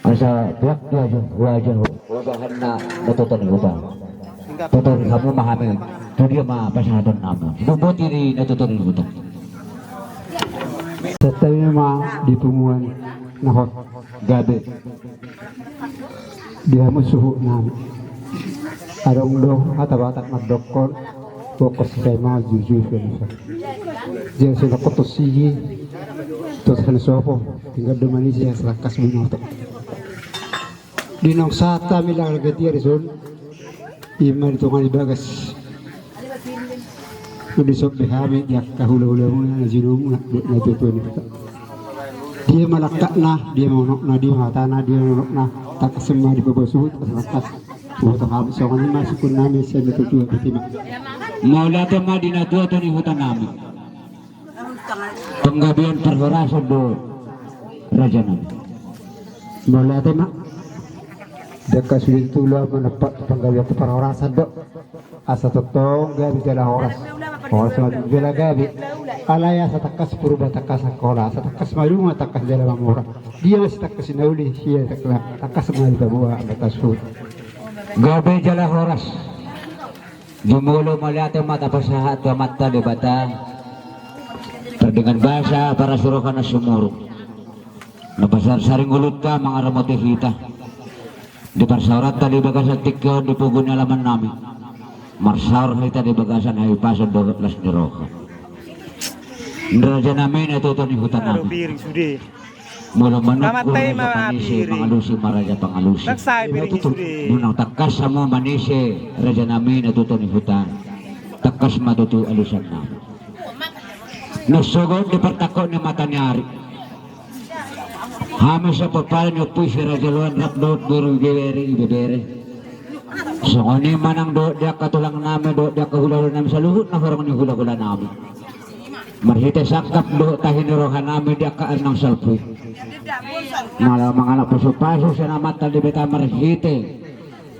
asa pihak dia aja udahan na natutunan utang tutunan kamu mahami itu dia mah pasahadan nama bubut ini natutunan utang Setayo ma di pumuan nahot gabi dia musuh namin arong do hatabatak magdokor fokus sa mga jujur ko nisa diyan sila kutusigi terus kan sopo tinggal dumani siya sa lakas minuto dinong sata milang lagati arison iman ito nga ibagas Udisok behami yak kahula-hula muna na zinum na tutuan kita. Dia malakak na, dia monok na, dia mata na, dia monok na, tak semua di bawah suhu terlepas. Buat habis soalnya masih pun nami saya betul betul. Maula tema di natua tu ni hutan nami. Penggabian perhorasan do raja nami. Maula tema dekat sulit tulah menepat penggabian perhorasan do. Asa totong gabi jala horas. Horas madu jala gabi. Alaya sa takas purba takas sekolah, sa takas maluma takas jala mamura. Dia masih takas nauli siya takas mali bawa batas food. Gabi jala horas. Jumulo maliate mata pasahat wa mata di bata. Terdengar bahasa para suruhan na sumurong. Nabasar saring ulut ka mga ramotifita. Di parsaurat tadi bagasan tikyon di pugun alaman namin. Marsar kita di bagasan ay pasod do las niroka. Nraja namin ito ni hutan namin. Mula manok ko na panisi pangalusi maraja pangalusi. Munang takas sa mo manisi raja namin ito ni hutan. Takas matutu alusan namin. Nasugod di partako ni matanyari. Hami sa papalan yung puisi raja luan rapdot buru gaweri ibebere. So kani manang do dia katulang namin do dia kahula-hula namin sa luhut na horong ni hula-hula namin. Marhite sakap do tahinirohan namin dia kaan ng salpoy. Nala mga napaso-paso sa namata di beta marhite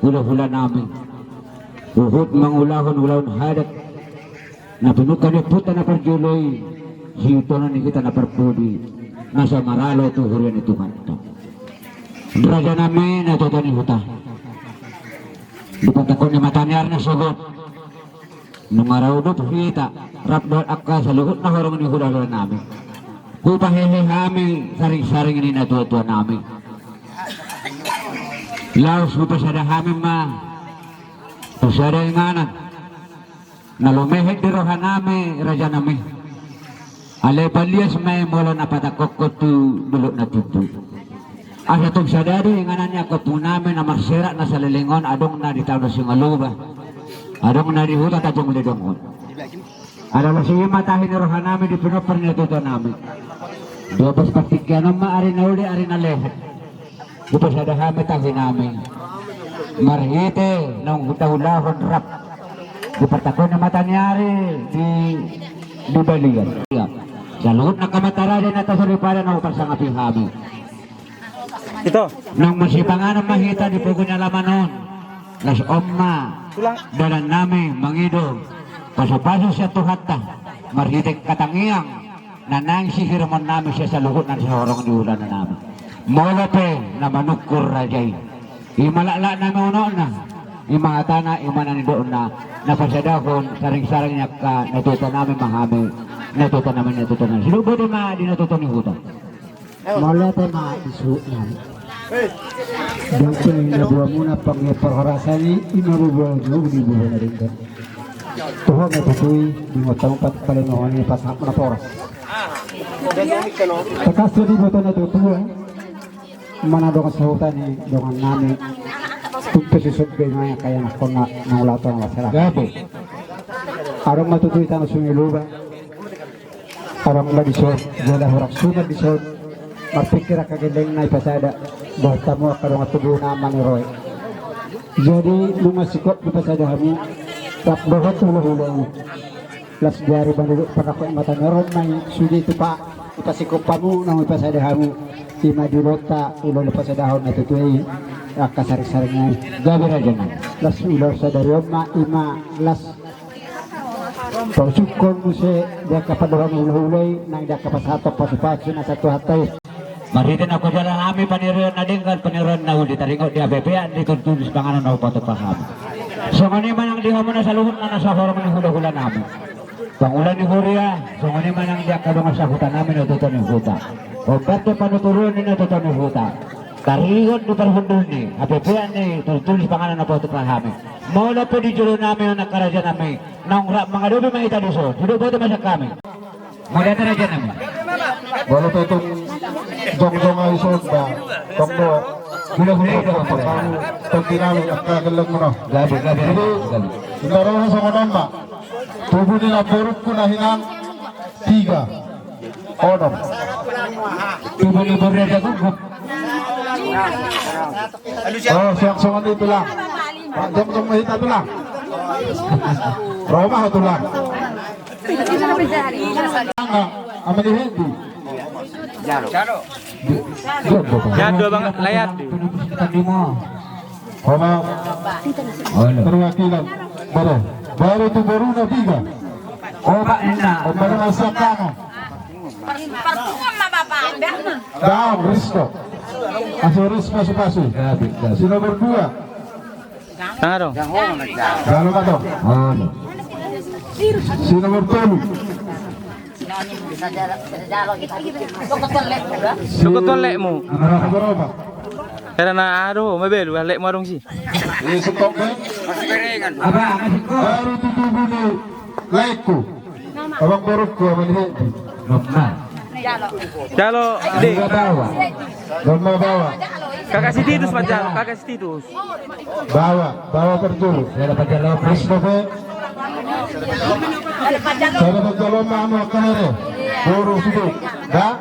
hula-hula namin. Luhut mangulahon-ulahon hadat na pinukan ni puta na perjuloy hito na ni kita na perpudi nasa maralo to hurian itu kanta. Raja namin na toto ni huta. Dipatakon ni matanyar na sugot nung araw do kita rapdol akka sa luhut na horong ni hula-hula namin kupahehe kami saring-saring ini na tuwa-tuwa namin laos upasada kami ma usada inganan na lumehit di rohan namin raja namin alay palias may mula na patakok ko tu dulot na tutu. Asa tong sadari inganan niya ko po namin na marsira na sa lilingon adong na di tawag si ngaluba adong na di huta tajong lidongon adong sige matahin na rohan namin di pinopar niya tuto namin dobas patikyan ang maari na uli ari na lehet di pa sa dahami tahin namin marhite nung hutahulahon rap di patakon na matanyari di baligan sa luhut na kamatara din na tasaliparan na upang sa ngaping hamin Ito. Nang masipangan ang mahita di pugo niya laman noon. Las omma. Dalan namin mangido. Paso-paso siya tuhata. Marhitik katangiyang. Nanang sihirmon namin siya sa luhut na sa horong diulan na namin. Molope na manukur rajay. Imalala namin uno na. Imang atana, imanan doon na. Napasadahon, saring-saring niya ka. Natuto namin mahami. Natuto namin. Sinubo din di natuto ni huta. Mula tayo mga isu namin. Diyan ko yung nabuha muna pang perhorasan ni imarubuhan nyo, unibuhan na rin ka. Tuho may tutuy, di mo taong patpalinohan ni pasap na poras. Takas di mo ito natutuwa. Manado ka sa hutan ni dongan namin. Tugpasusog kayo nga kaya na kung naulato ng wasara. Gabi. Arong matutuy tayo sumiluba. Arong labisod, gula hurak sunod bisod. Mapikir kagandang na ipasada dahil tamo karong atubo naman ni Roy. Jadi lumasikot ipasada kami tap bahot hula-hula las diari banduluk pakakoy mata meron may sudi itu pa ipasikop pa mo nang ipasada kami ima dilota ulo ipasadahon na tutuy akasarik-sarik nga gabi raja na las ulo sa darioma ima las pausukon mo siya diya kapaduhan hula-hulay nang diya kapasatok pasipasin na satu hatay Maritin ako jalan kami paniruan na din kan paniruan na uli taringo di abebean di tulis pangalan na upato paham. So ngani man ang diha mo na sa luhod na nasa horong ni hula-hula namin. Pangulan ni Huria, so ngani man ang diha kadong sa hutan namin o tuto ni huta. O bato panuturuan ni na tuto ni huta. Karigon ni parhundul ni abebean ni tulis pangalan na upato paham. Mula po di julo namin ang nakaraja namin. Nang mga dobi mga italiso, hindi po ito masak kami. Mula taraja namin. Wala pa itong jong-jong ay isod ba? Tunggo, gula-gula ito ang pagkinamin at kagalang mo na. Gabi. Hindi, inaro na sa kanan ba? Tubo nila, burot ko na hinang tiga. Odom. Tubo ni Borrega ko. Oh, siyang-siyang dito lang. Jong-jong mahita ito lang. Roma ito lang. Ama ni Hindi. Jado banget layar. Tadi mo. Roma, perwakilan. Baru itu baru na tiga. Oh, Pak Nena. Baru nasa tangan. Down, Risco. Asal Risco pasu-pasu. Si nomor 2. Tengah dong. Galo ka to. Si nomor 3. Lukot ko lek mo. Amara ka Roma. Kaya na aro, mabel, lek mo arong si. Isu kok be. Aba, masih ko. Baru tutubo ni Laiku. Abang borok ko malihat. Normal. Jalo, di. Enggak bawa. Roma bawa. Kakak si Titus Pak Jalo, kakak si Titus. Bawa terjulu. Saya dapat jalan. Risco be. Saya dapat jalan mama kanere. Baru sudah. Dah.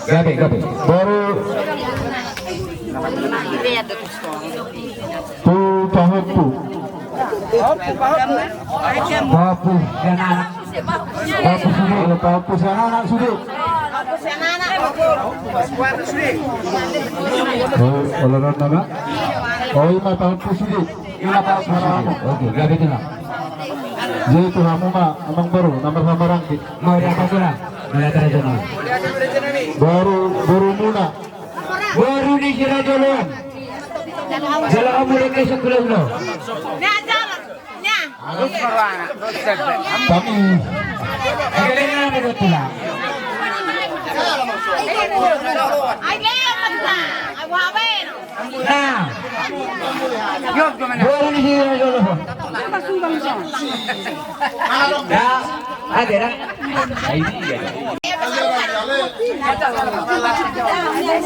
Gabi. Baru tu tahun tu. Bapu dan anak. Bapu sudah. Bapu anak sudah. Oh, kalau nama. Oh, 5 tahun tu sudah. 5 tahun sudah. Oke, gabi itu lah. Jadi itu kamu mah emang baru nomor rangkit. Mau di apa tuh lah? Melihat aja nah. Baru muna. Baru di sini jalan. Jalan kamu lagi sekolah lo. Kami Kailangan na dito lang. Nah. Baru di sini jalan. Ya, ada dah.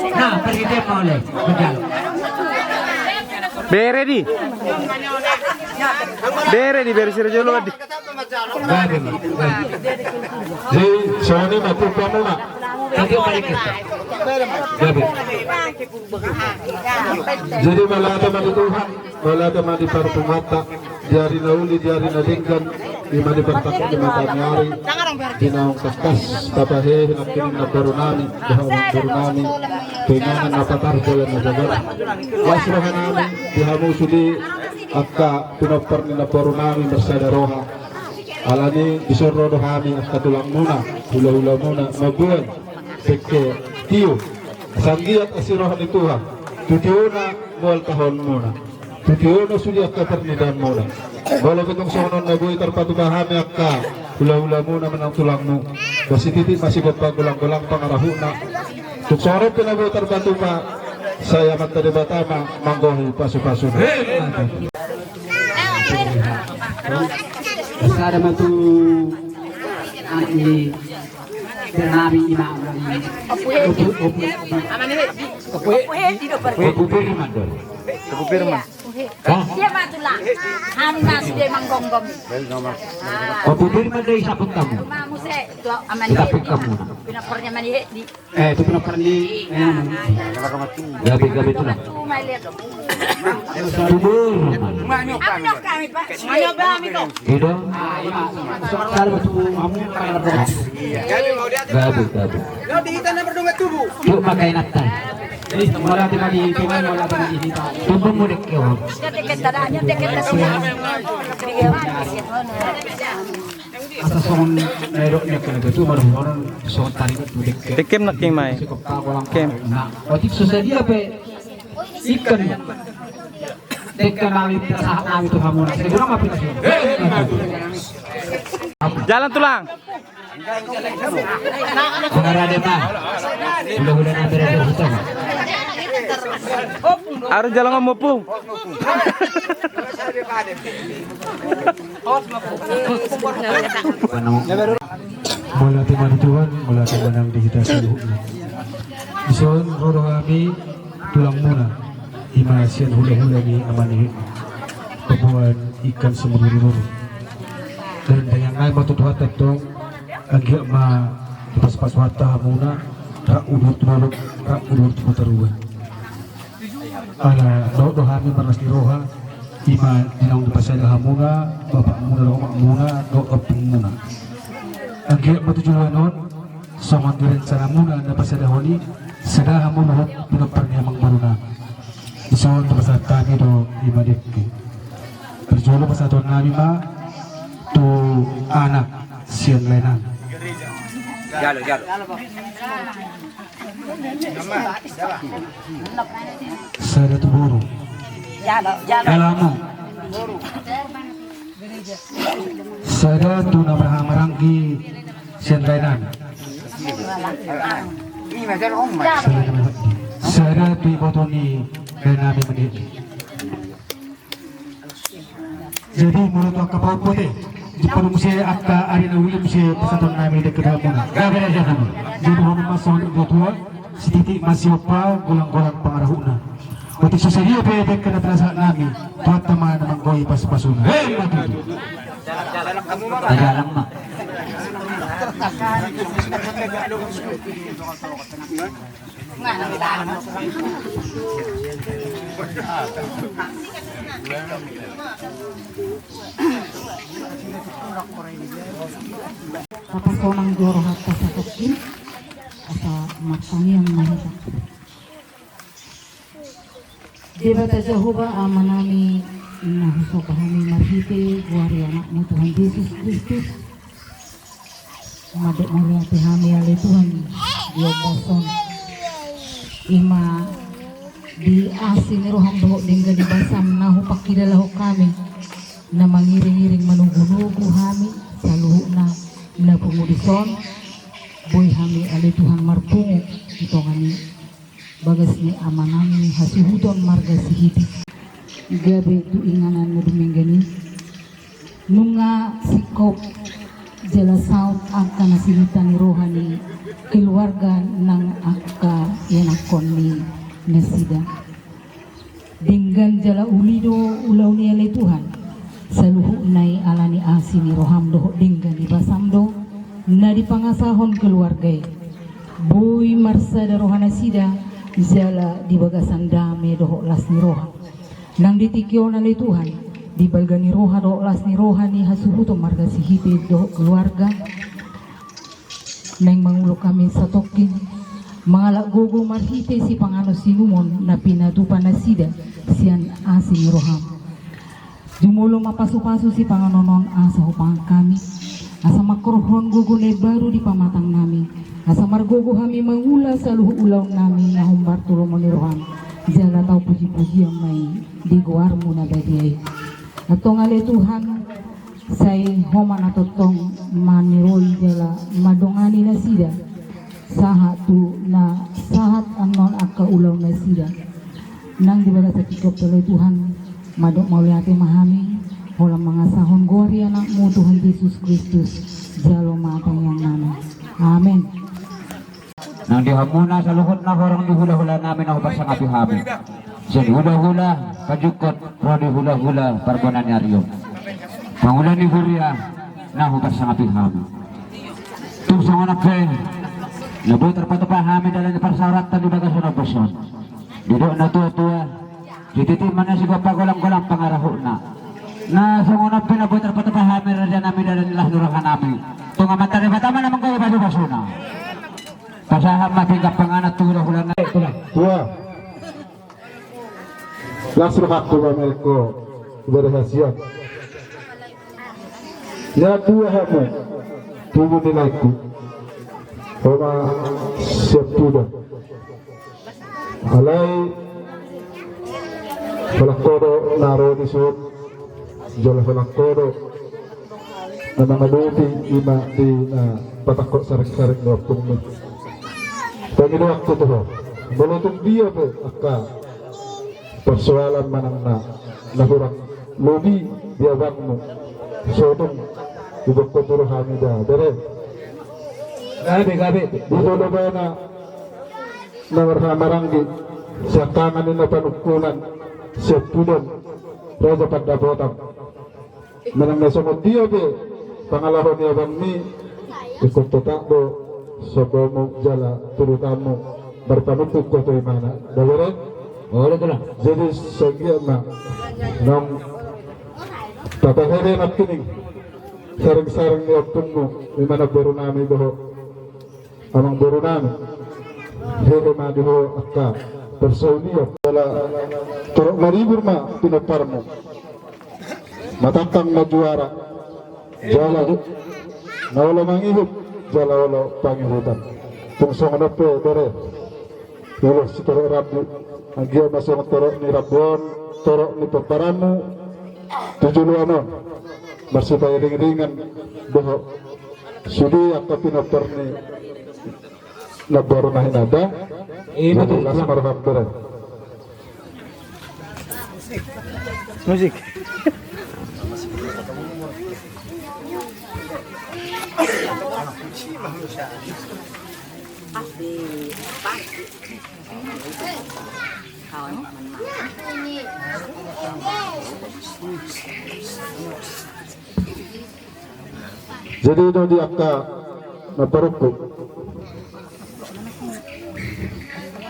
Nah, pergi dia boleh. Berjalan. Bere di. Bere si Rajolo di. Gabi. jadi Sony mati kamu mah. Lagi balik kita. Gabi. Jadi malata mali Tuhan, malata mali parpumata, diari nauli, diari nadinggan, di mali pertakot di mata nyari, dinaong kaskas, tapahe, nakining na barunami, dahawang barunami, pinangan na patar jalan na jagat. Wasrahan namin, dihamu sudi, akka pinopar ni na barunami, bersadaroha. Alani isorodo kami at katulang muna, hula-hula muna, mabuan, peke, tiyo, sanggiat asirohan ni Tuhan, tutiyo na mual tahon muna, tutiyo na suli at kaparnidan muna. Walau kitong sonon na buhay tarpatubahami at ka, hula-hula muna manang tulang mo, basi titi masigot pa gulang-gulang pangarahu na, tuksorot pinabuhay tarpatuba, saya matadibata manggohi pasu-pasu. Sada matu ani bernami imam dari Kupir mandor. Kupir mah. Dia matulah. Hamnas dia manggonggong. Kupir mandor isapun kamu. Mamu se tu aman Tapi kamu. pinapornya mani di. itu pernah perni Gabi itu lah. Tu mai lihat. Kubur. Ano kami Pak? Ano ba kami to? Gitu. sada matu amu para berat Gabi. Yuk pakai naktan. jadi mula tadi piman mula tadi kita Tubuh mudik kau. Tiket tadanya tiket tadanya. asa songon nairok niya kinagato maruhonan songon tarik at mudik ke Tekem nak king mai. sikap ka walang Kem. na otik susadia pe ikan ya tekan namin sa namin to hamuna siguro mapinasyon Jalan tulang. Pengarade mah. Hula-hula na berada hutan. Harus jalan ngomong. mula timan mula timanang digitasi luhukna ison roro kami tulang muna imasian hula-hula ni amani pabuan ikan semururu dan dengan ngai matutuhat tong agak ma pas-pas wata muna ra udur putaruan ala do kami panas di roha ima dinang di pasal hamuna bapak muna do muna do oping muna agak matujuan non sama kiran sana muna na pasal honi sada hamuna pinaparnya mang maruna ison pasal kami do ima dikki berjualo pasal nami ma tu anak siang lenan sada tu buru alamu sada tu nama marangki siang lenan sada tu ibotoni lenami menit jadi mulut kapal putih di pada musim akka ari na William musim pesantren kami dekat muna gagal aja kami jadi hono masuk untuk tua sedikit masih apa gulang-gulang pengarahuna waktu sesadia pe dekat terasa kami tuat teman menggoi pas-pasuna Tagalang mah. Kapasonang joro hatta sa tokin asa matsangi ang mahita. Diba ta Jehovah amanami nahuso kami marhite guari anak mo Tuhan Yesus Kristus. Madek mariati kami ali Tuhan Diyo bason ima di asin roham doho dingga di basam nahu pakidalaho kami na mangiring-iring manugunugu kami sa luho na pumudison boy kami ali Tuhan marpungo ito kami bagas ni amanami hasihuton marga sihiti gabi tu inganan mo duminggani nunga sikop jala saut angka nasilita ni rohani keluarga ng angka yanakon ni nasida dinggan jala ulido ulaw ni alay Tuhan sa luho na'y ala ni asi ni roham doho dinggan di basamdo na di pangasahon keluarga boy marsada rohana sida jala di bagasan dame doho las ni roha nang ditikyo na ni Tuhan di balga ni roha doho las ni roha ni hasuhuto marga sihiti doho keluarga nang mangulo kami sa tokin mga lagogo marhite si pangano sinumon na pinadupa na sida siyan asi ni roham jumulo mapaso-paso si panganonon asa hupang kami asa makrohon gugunay baru di pamatang namin asa margogo kami mangula sa luho ulaw namin na humbar tulo mo ni roham jala tau puji-puji ang may diguar mo na dadiay atong ali Tuhan say homan atotong maniroy jala madongani na sida sahat tu na sahat anon akka ulaw na sida nang dibaga sa tikop tuloy Tuhan madok mauliati mahami walang mga sahon gori anak mo Tuhan Yesus Kristus jalo matang yang namin amen. Nang dihamuna sa luhod na korang dihula-hula namin ako sa ngapi hamin. Sa hula-hula, kajukot, pro dihula-hula, parbonanyaryo. Pangulan ni Huria, na ako sa ngapi hamin. Tung sa mga nakwe, nabutar pa ito pa hamin dala ni parsarat na dibaga sa nabason. Dido na tuwa-tuwa, dititiman na si papagulang-gulang pangaraho na. Na sa mga pinabutar pa ito pa hamin radya namin dala nilas nurahan namin. Tung amat na rin, naman kayo baso-baso na. Pasaham matingkap panganat hula-hula na ito lang. Tua. Langsung aku Amerika berhasil. Ya tua kamu. tubuh nilaiku Roma siap tuda alai falakoro naro di sud jala falakoro na mga lupi ima di na patakot sarik-sarik na waktu Panginoon waktu to balotong dia po aka persoalan manang na nahurang lobi diawan mo sotong ibang kuturo hamida dere Gabi. dito na ba na maranggi sa tangan na panukulan sa punan raja pagdabotam manang nasunod dia be pangalaho niya bang ni ikot tatakbo sa bomo jala turutamo berpanupuk ko to imana dere Oh, ito lang. jadi segia na nang tatahari na kining sarang-sarang ni Oktungo may mana borunami doho amang borunami hele ma doho akka persauliya wala turok maribur ma pinapar mo matangkang na juara jala na wala mangihip jala wala pangihutan tungsong na po dere wala si turok rabu ang giya masong turok ni Rabon turok ni Pagparano tujuluanon marsipay ring-ringan doho sudi akka pinapar ni nagbaro na hinada Betul. las marham dere Musik. jadi ito di akka naparukko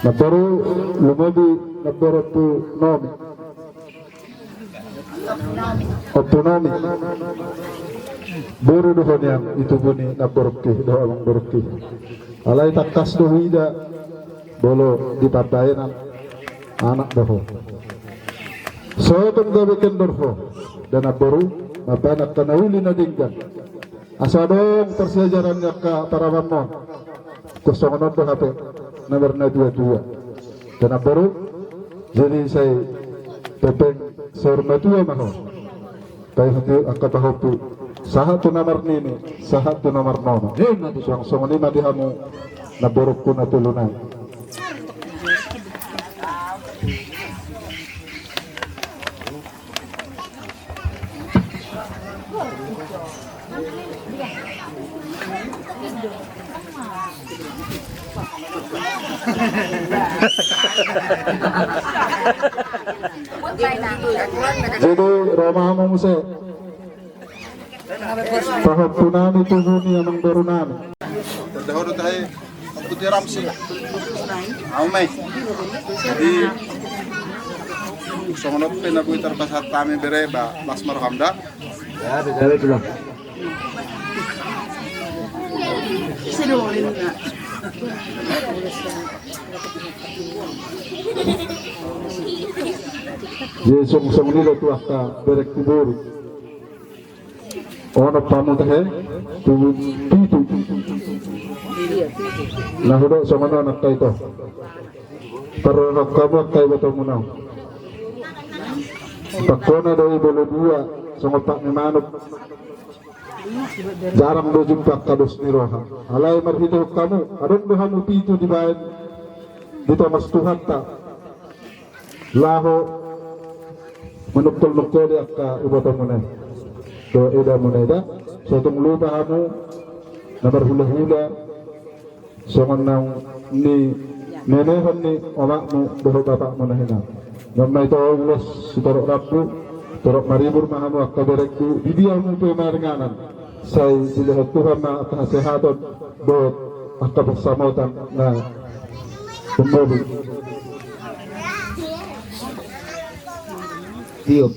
naparu lumabi naparo po nomi autonomi buru doho niyan itu buni naparukki doho alang barukki alay takkas doho ida bolo dipapayanan anak doho so itong gabikin doho dan naparu mapanak kanahuli na dinggan asadong persejaran niya ka parawan mo kusong doon hape nomor na 22 dan baru jadi saya pepeng sorma 2 maho tayo hindi ang katahopo sahat to nomor nini sahat to nomor nono siyang song lima di hamu na borok ko na tulunan jadi Roma mo muse pahapunani tuguni amang berunani Dahulu tayo ang putiram sila. May. Jadi gusto ko na pinabuitar pa sa kami bereba mas marhamda. Gabi, ito lang. Yesus nila tu akka berek kubur ono pamunta he tu pitu nahudo samana nak ito pero nakamu kay bato munaw pakona do ibolo dua sangotak ni manok jarang do jumpa kados ni roha alay marhito kamu adon do hamu pitu di bayan dito mas Tuhan ta laho menukul-nukul dia ka ubatan mo na do ida mo na ida so itong lupa mo na hula-hula so nang ni nenehan ni omak mo doho bapak mo na hina ngam na ito ulos si torok rabu torok maribur mahamu akka berekku bibiya mo po maringanan say dilihat Tuhan na kasehatan doot akka bersamotan na pemuli Tiup.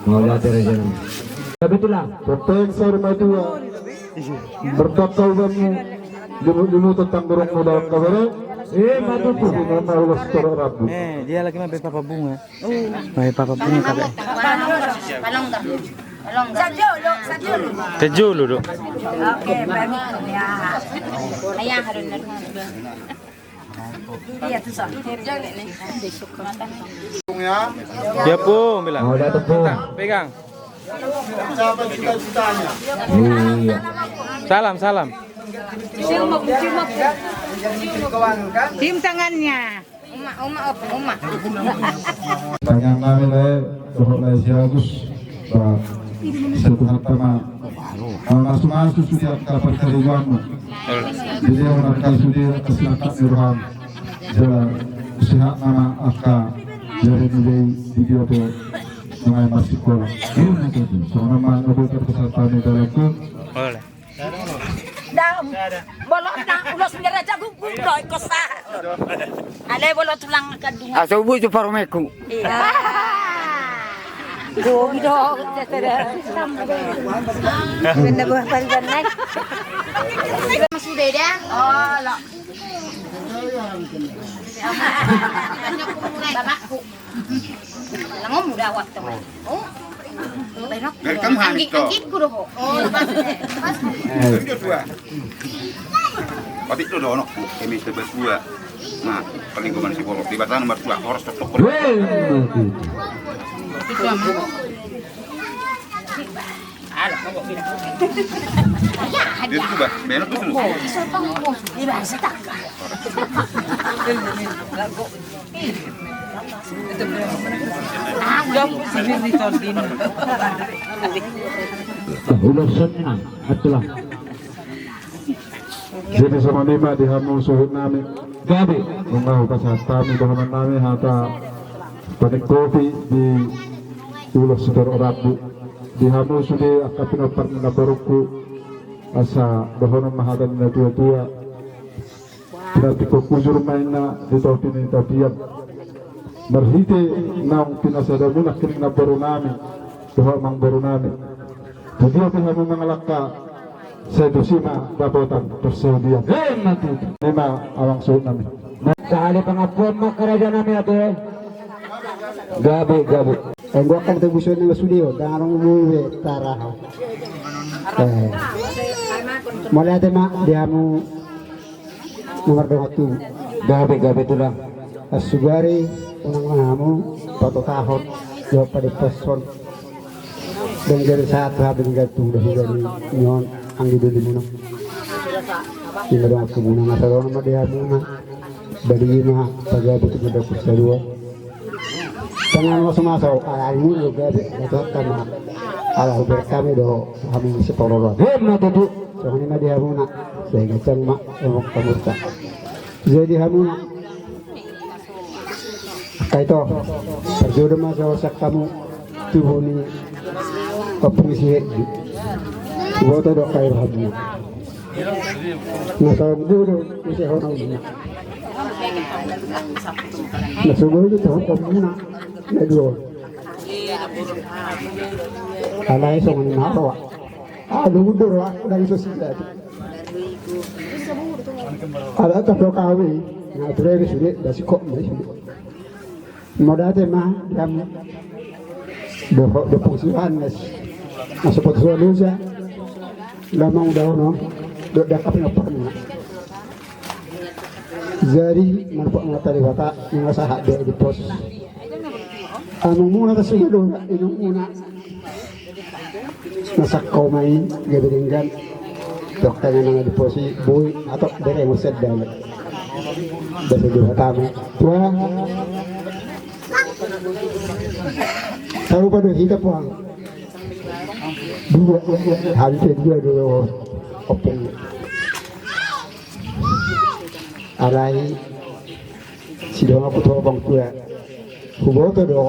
Wala tira dyan. Gabi ito lang. Pepeng sorma dua bertakau kamu limutot ang buruk mo dalam kabare. Matutup ini maulas toro rabu. Dia lagi main papa bunga. Main papa bunga kakak. Palong dah. Palong dah. Sajulu. Kejulu dok. Oke, baik. Ya. Ayah harun na. Iya tu sah. Jangan ni. Ya, Dia pun bilang. Oh, datang po. Pegang. siapa cita-citanya? Iya. Salam salam. Cium tangannya. Uma apa? Uma. Tanyang namin buhok na si Agus. Sa Tuhan Tama. Masuk sudah dapat keringan mo. Jadi orang kaya sudah keselakat ni Roham. Jadi sihat nama aka dari nilai video tu mengenai masih kurang. So nama nabi terpeserta ni dalam tu. Boleh. Dah. Bolot dah. Ulos sendiri aja gugur doi kosa. Ale bolot tulang kadung. Asubuh itu parumeku. Iya. Dog dog. Benda buah panjang naik. Sudah dah. Oh, lo. Bapakku. Langom muda waktu. Oh. Benok. Welcome, Hanito. Anggit-anggitku doh. Oh, lepas. Itu dua. Tapi itu dono, kami berdua. Nah, paling gue masih bolong. Tiba-tiba nomor 2 harus tetap. Dia tuh bah, benok tuh dulu. Di bahasa tak. Ulasan na. Atulah. Jadi sama lima dihamu suhut namin. Gabi. Mengahu kasihatan bahaman namin hata panik kopi di ulos saudara rabu. Dihamu sudah akan pinapar na baruku asa bahaman mahadan na tua-tua. Berarti ko kujur main na dito tinitapian. Marhite nang pinasada mo na kining na baru namin. Duha mang baru namin. Jadi ako hamu mangalaka sa dosima babotan tersedia. Lima awang suhut namin. Kali pengapuan mo kerajaan namin ato eh. Gabi, gabi. Ang wakang tagusun ng studio, dangarong umuwi tarahaw. Mula ate ma, diha mo nomor 2. Gabi, gabi ito lang. Asugari, unang mga mo, patutahot, yung padipason. Dan dari saat habis gatu dari nyon ang dibeli mo. Tinggal dong aku muna masalah nama dia muna. Dari mah pagabi itu udah kusadua. Tangan masuk alaimu juga itu kama ala berkami do kami setororo. Hemna tutu. So ini mah dia muna. Saya ngeceng mak emok kamu tak. Jadi hamuna. Kaito perjodoh masuk sak kamu tuhuni kapungsi buat ada kair habu. Nah kalau dulu bisa orang ini. Nah sebelum itu tahun kamu nak dua. Alai songan apa? Dulu dulu dari sosial. Ada tak kawin? Nah terus sudah dah sikok sudah. Modal mah jam do fungsian mas potso lusa lamang daw no do dakap na pernah jadi manpo na taliwata nga sa hade di pos anong muna ta sudo inong una nasa komay gabiringgan dokter nga di posi boy atau dari musad dalat dari dua tamu tua tahu pada kita puang dua hampir dua openg alai sidang aku tahu bang tua hubo tu do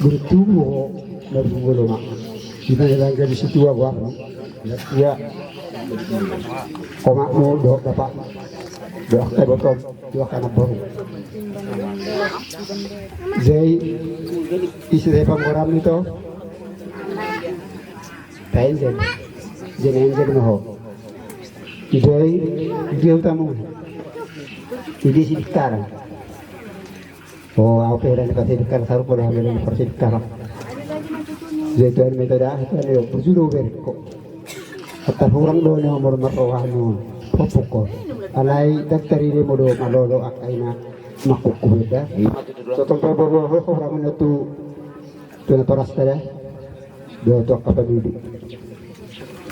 bertubuh dari sebelum kita jalan di situ apa ya komak mau do dapat do aktif betul dua kanan baru Zai istri pengorang itu pengen jenengan mau Ide utama. Ide sidikar. Oh, apa yang kita sidikar saru pada hamil ini persidikar. Jadi itu metode itu ada berjudul berko. Kata orang doa yang mau merohani popoko. Alai dokter ini modo malolo akaina makuku beda. Sotong bawa orang itu tu toras tada. Dia tu apa budi.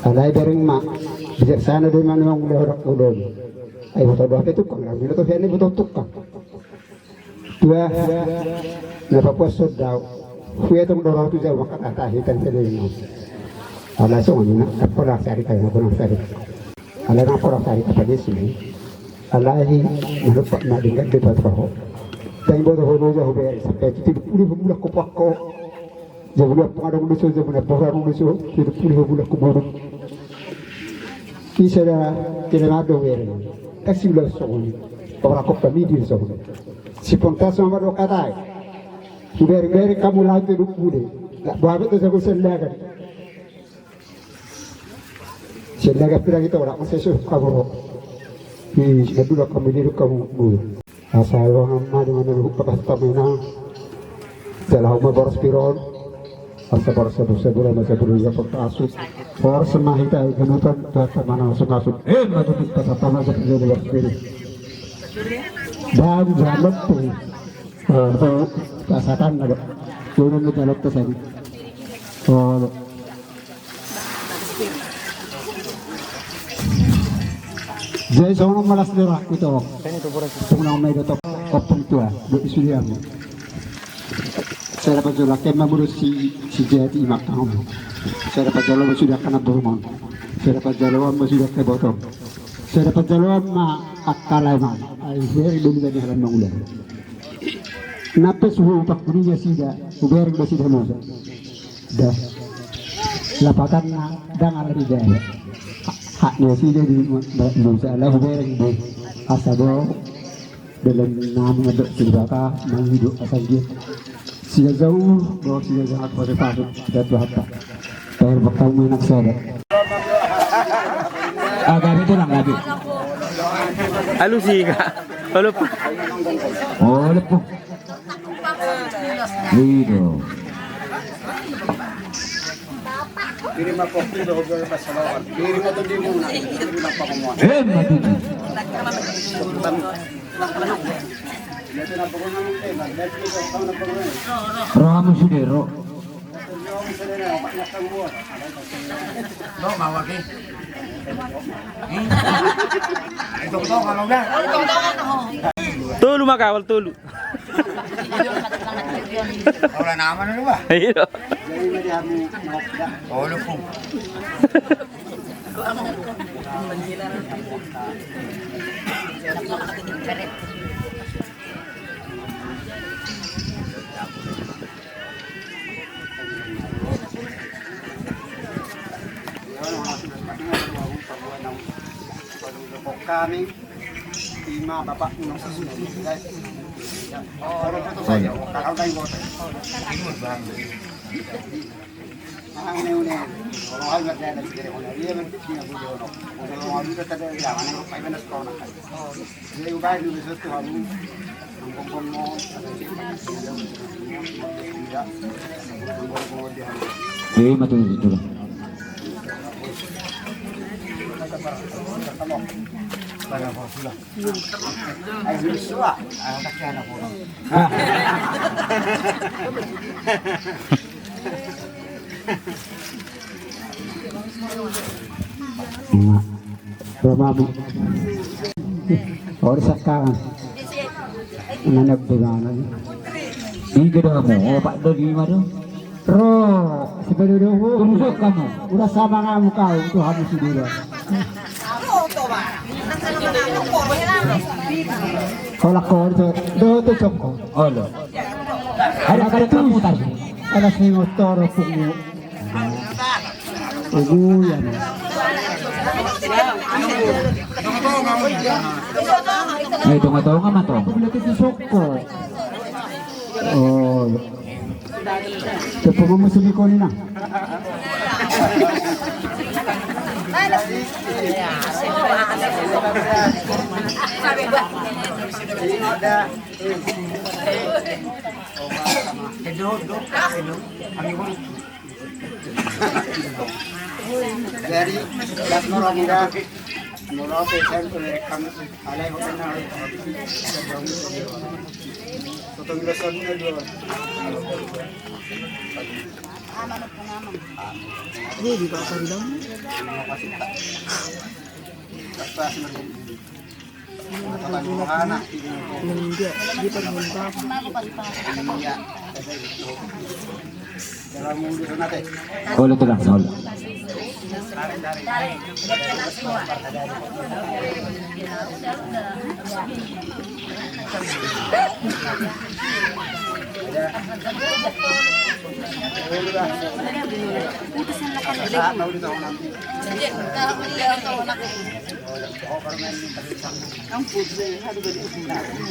Alai bering mak bijaksana dari mana yang boleh orang udon. Ayo betul doa itu kan. Bila tu ini betul tukang. Dua, napa puas sodau. Kue tu mendorong tu jauh maka kata hitam sedih. Alai soalnya nak apa cari kayak apa nak cari. Alai nak apa cari apa di sini. Alai melupa nak dengar di tempat kau. Dan bodoh bodoh jauh bayar sampai itu pulih bulan kopak kau. Jauh bulan pengadang lucu jauh bulan orang lucu itu pulih bulan kubur. Kisah tidak ada bayar. Kasih bulan soalnya orang kau kami di soalnya. Si pontas sama dua kata. Beri kamu lagi duduk muda. Tak buat itu saya selakan. Selakan pirang itu orang masih suka kamu. Di dulu kami duduk kamu muda. Asal orang mana di mana lupa kata mana. Jalan rumah boros piron. Asal boros sebulan masa berusia pertasuk. Boros semahita kenutan data mana masuk masuk. Maju kita kata masuk jadi boros piron. Dan jalan tu. Kasatan ada turun ke dalam tu tadi. Oh, jadi seorang malas derah itu. Seorang mai datang kopong tua, isu dia. Saya dapat jual kemah burus si jadi makam. Saya dapat jual sudah kena berumon. Saya dapat jual sudah ke botol. Saya dapat jual akalai mah. Akhirnya dulu tadi halan mengulang. Napa suhu pak dunia sida, uber besi dah moza. Dah, lapatan na dangan lagi dah. Haknya sida di moza lah uber ibu. Asado dalam nama ada sebaka menghidup asal dia. Sida jauh, bawa sida jahat pada pasuk dan berhata. Bayar bakal menak sada. Agak itu lang lagi. Halo sih kak. Halo po. Oh, lepo. Lido. Matuju. Ramu sudero. Tulu makawal tulu. Wala naman ano ba? Iya. Oh, lupo. Kami lima bapak unang susunod guys. Orang itu saja, kalau kayu botol. Ang neune, kalau hal nggak ada sendiri, kalau dia punya budi orang, kalau orang itu tadi ya, mana orang pakai benas kau nak. Jadi ubah dulu sesuatu halu, angkong mau, Matuju itu. Ay, Yusua, ang kakyan ako. Bababu. Or sekarang, nanagdagan. Di gedamu, Pak Dodi mana? Ro, sebenarnya Tumusok kamu. udah sama kamu kau tuh habis sudah. Kalau kau itu cokko. Oh lo. Ada kali kamu tadi. Ada sih motor punya. Ibu ya. Itu nggak tahu nggak matong. Boleh itu cokko. Oh. Cepat memusuhi kau ni nak. Jadi, das orang muda, muda pesan rekam alai hotel na. Tutong lesson na doon. Di ba pa rin? Hindi, di pa rin ba? Dalam mulut natin. Ulo to lang, ulo.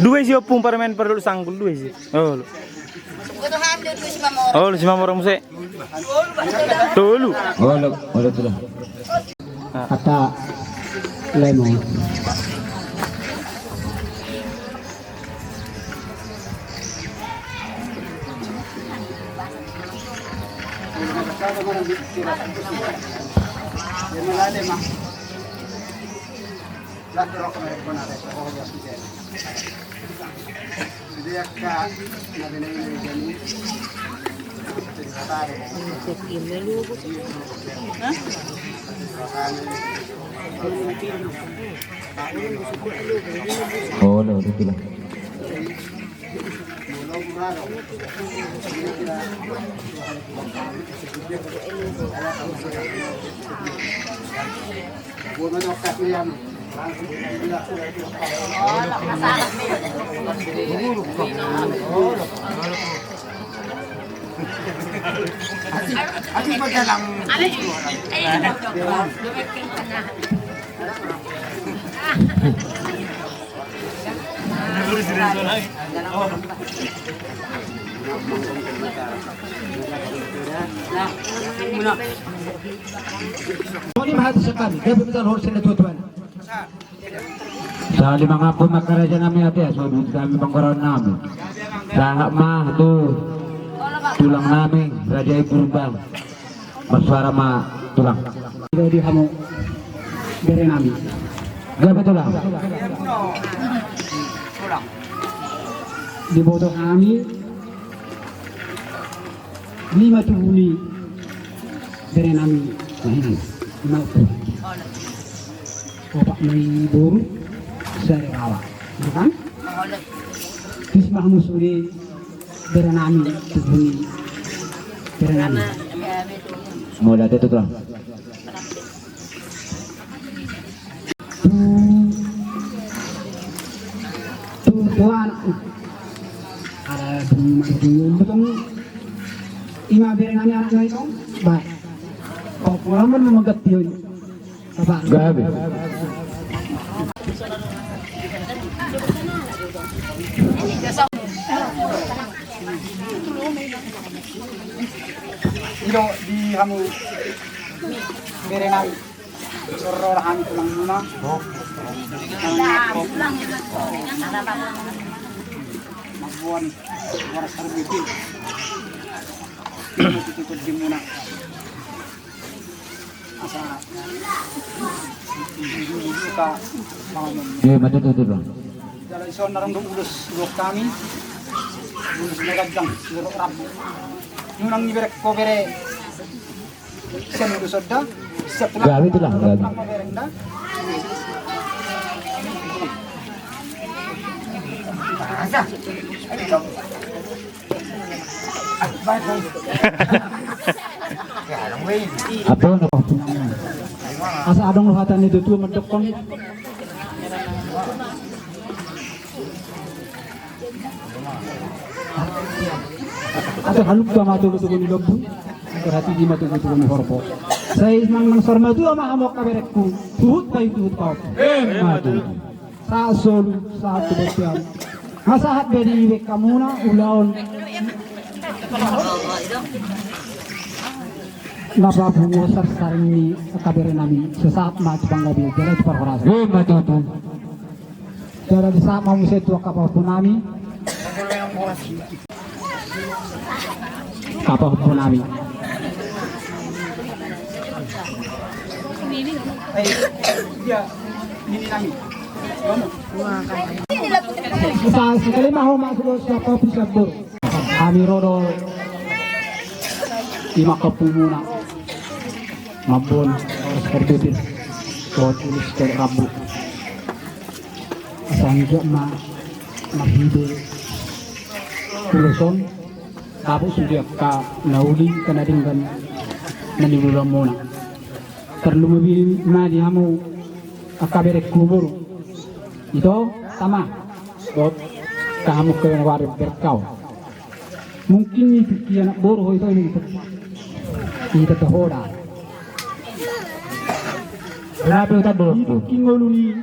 Dua sih opung permen perlu sanggul dua sih. Oh. Oh, si mama orang musik. Dulu. Ulo to lang. Kata lemon. Ulo to lang. Ini mahal sekali. Dia betul harus ada tuan. Sa 5 nga po magkaraja namin ate, so doon kami pangkaroon namin. Sa mah to tulang namin, Raja Ipurbang. Maswara ma tulang. Jadi kamu dari nami. Gabi tulang. Di bodoh kami 5 tuhuli dari nami. Nah, 5 tuhuli. Opak may buru dari awak, bukan? Terus mahmusuli dari nami tuhuli dari nami. Mula dito tulang. Tuan ada yung betong ima dari nami anak na ito. Baik. Kau pulang man mamagat yun. Bapak. Gabi. Ilo di kamu bere nami. Soror kami tulang muna. Magbuwan waras karbiti. Tututod di muna. Asa ka Di matututo lang. dalam iso narang ulus ulok kami. Ulus nagadang siguro rabo. Yung nang iberek ko bere sen ulusod da. Gabi ito lang, gabi. Apa na po? Asa adong luhatan itu tuh mendekong. Atau haluk ba matutugo ni lobu? Berarti di matutugo ni horpo. Saya mang sorma tu ama amok kaberekku. Tuhut pa yung tuhut pa. Matu. Sa sol sa tubetian. Masahat bedi iwek kamuna ulaon. napapungusap sa rin ni kabiri namin sesaat na cipang gabi jalan cepat korasa matutu. jalan di saat mau setu kapapun namin sekali mau masuk siapa bisa bur kami rodo lima kapung muna mabon harus terbitin kau tulis ke rabu sanjak mahide tuluson tapos sudah ka nauli kana dengan nanilula muna terlumubi na di hamu akabere kubur itu sama dot kamu ke warung berkau mungkin itu anak bodoh itu ini terhoda Berapa kita dulu? Kingoluni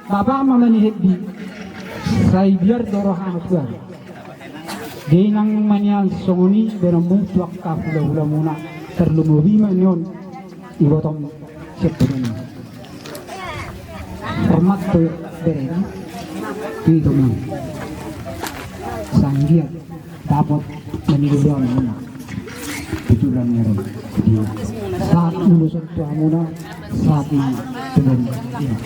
Bapak mama ni hedi saya biar dorohan tua di nang maniang songoni beramu tuak kafula hula muna terlumubi manion ibotom sepuluh hormat tu berani itu mah sanggiat dapat menilai muna tujuan mereka saat lulusan tua muna saat mana turun ini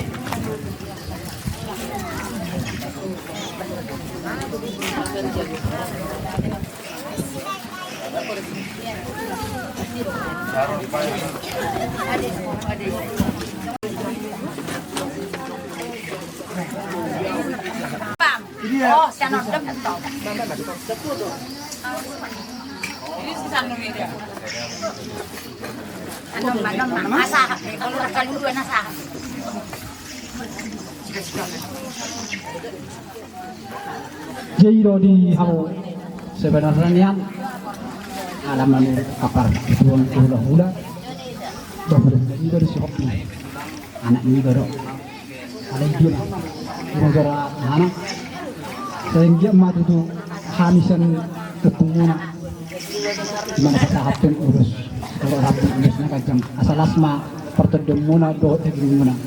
Oh, saya nak dapat tahu. Ano, masahat eh. Kalau kaluruan nasahat. Jairo di hau sebenarnya alaman kapar tuan hula-hula bahwa ini dari siapa anak ini baru ada dia negara anak sehingga mat itu hamisan kepungan mana pasahatin urus kalau rapi urusnya kacang asal asma pertedemuna do tegimuna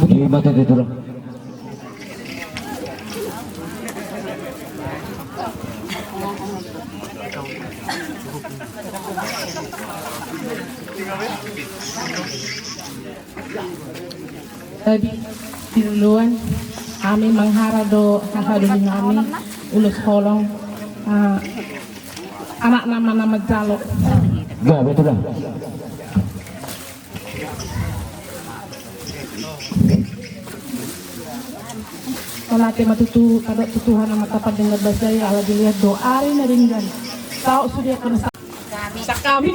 Iya mata itu loh. Tadi duluan kami mengharado hasadumi kami ulus kolong anak nama jalo. Enggak betul lah. Malate matutu kadok tutuhan nama tapat dengar bahasa ya ala dilihat doa hari naringgan tahu sudah kena bisa kami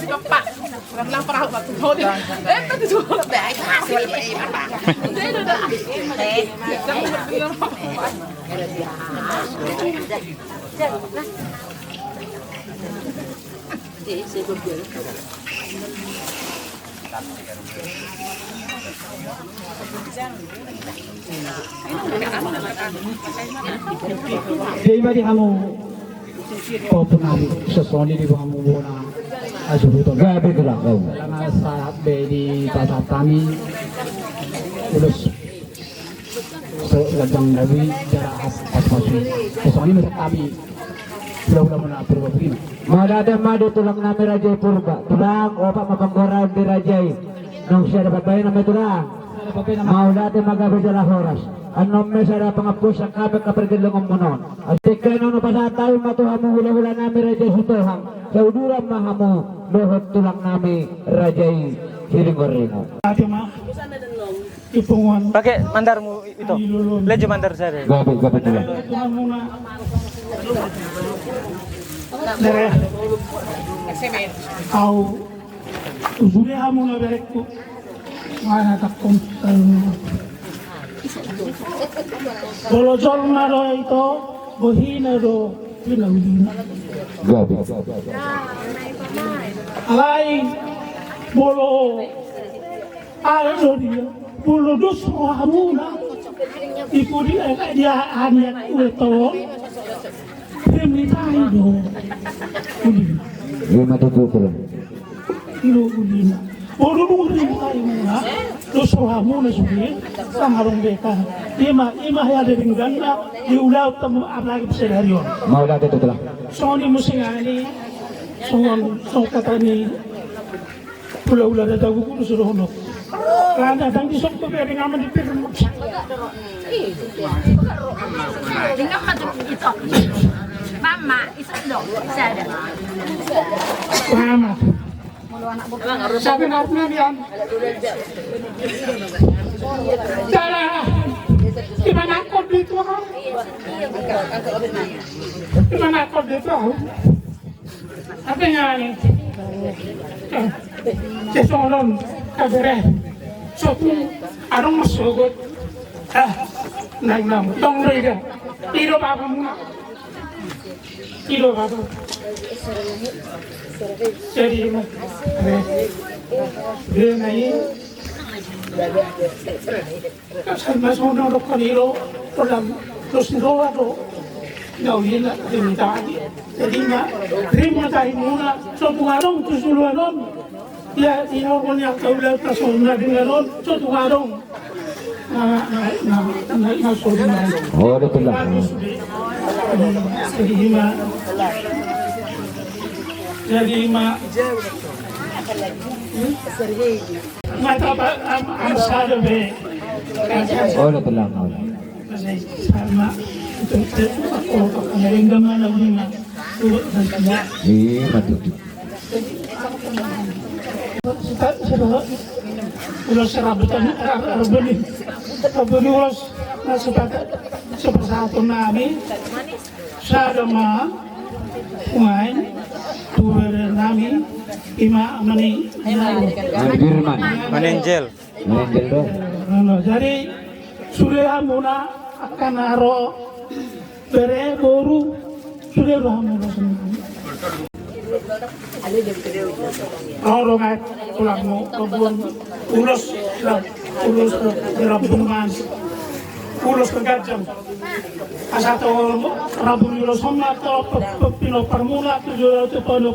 Pak, lang para batu kau ni. Tadi tu lebih hasil lebih apa? Jadi kamu populer sesuatu di kamu bona ajudan. Enggak betul lah kau. Lama saat di pasar kami terus sedang dari jarak pas-pasu. Sesuatu ini kami sudah mana berbeda. Madada madu tulang nami Rajai Purba. Tulang opak mapanggorau di Rajai. Nung siya dapat bayan namin tulang. Mau dati magabi jala horas. Anom na siya pangapos ang kabag kapergilong umunon. At tikano na pa sa tayo matuha mo hula-hula namin Rajai Hitohang. Sa uduran mahamo lohot tulang namin Rajai Hiringo-ringo. Ipungan Pakai mandarmu itu. Lejo mandar saya. Gabi tulang. dari kau sudah kamu naberku mana takum kalau jol naro itu bohina do pinawina Gabi. alai bolo ada dia bolo dos kamu na Iku dia hanya itu. Ini tahu. Lima tutup. Ilo ulina. Olo ulina tayo muna. Lusuha muna sugi. Sangarong beka. Ima ya dari ganda. Diulaw tamu ablagi psenario. Maula tutup lah. Soni musingani. Song kata ni. Ula ada tahu kudu suruh no. Karena datang di sok tu biar ngaman di pirm. Tinggal macam itu. Mama, itu dong. Saya ada. Mama. Sabi natin yan. Tara, imanakot dito ako. Imanakot dito ako. Sabi nga ni, sesolon, kabere. So kung anong masugot, nang dong rega. Iro baba muna. Iro baba. Jadi dia naik sama sono rokaniro dalam terus doa do gawin diminta jadi nggak terima tahu muna suatu warung terus luaron ya orang yang kau lihat persona dengan suatu warung nah soalnya Oh, betul lah. jadi mata amsal be Oh, betul lah. sama itu aku yang mana lima Lima tutup. ulas serabutan arbeni ulas sepersatu nabi sadama kumain turun nami ima mani Birman. Manangel. Manangel dong. jadi sudah muna akan naro bere boru sudah muna sendiri orang ay pulang mo kabun ulos rabungan ulos kagajam asato rabun ulos homma to pino parmula tujuh tu pano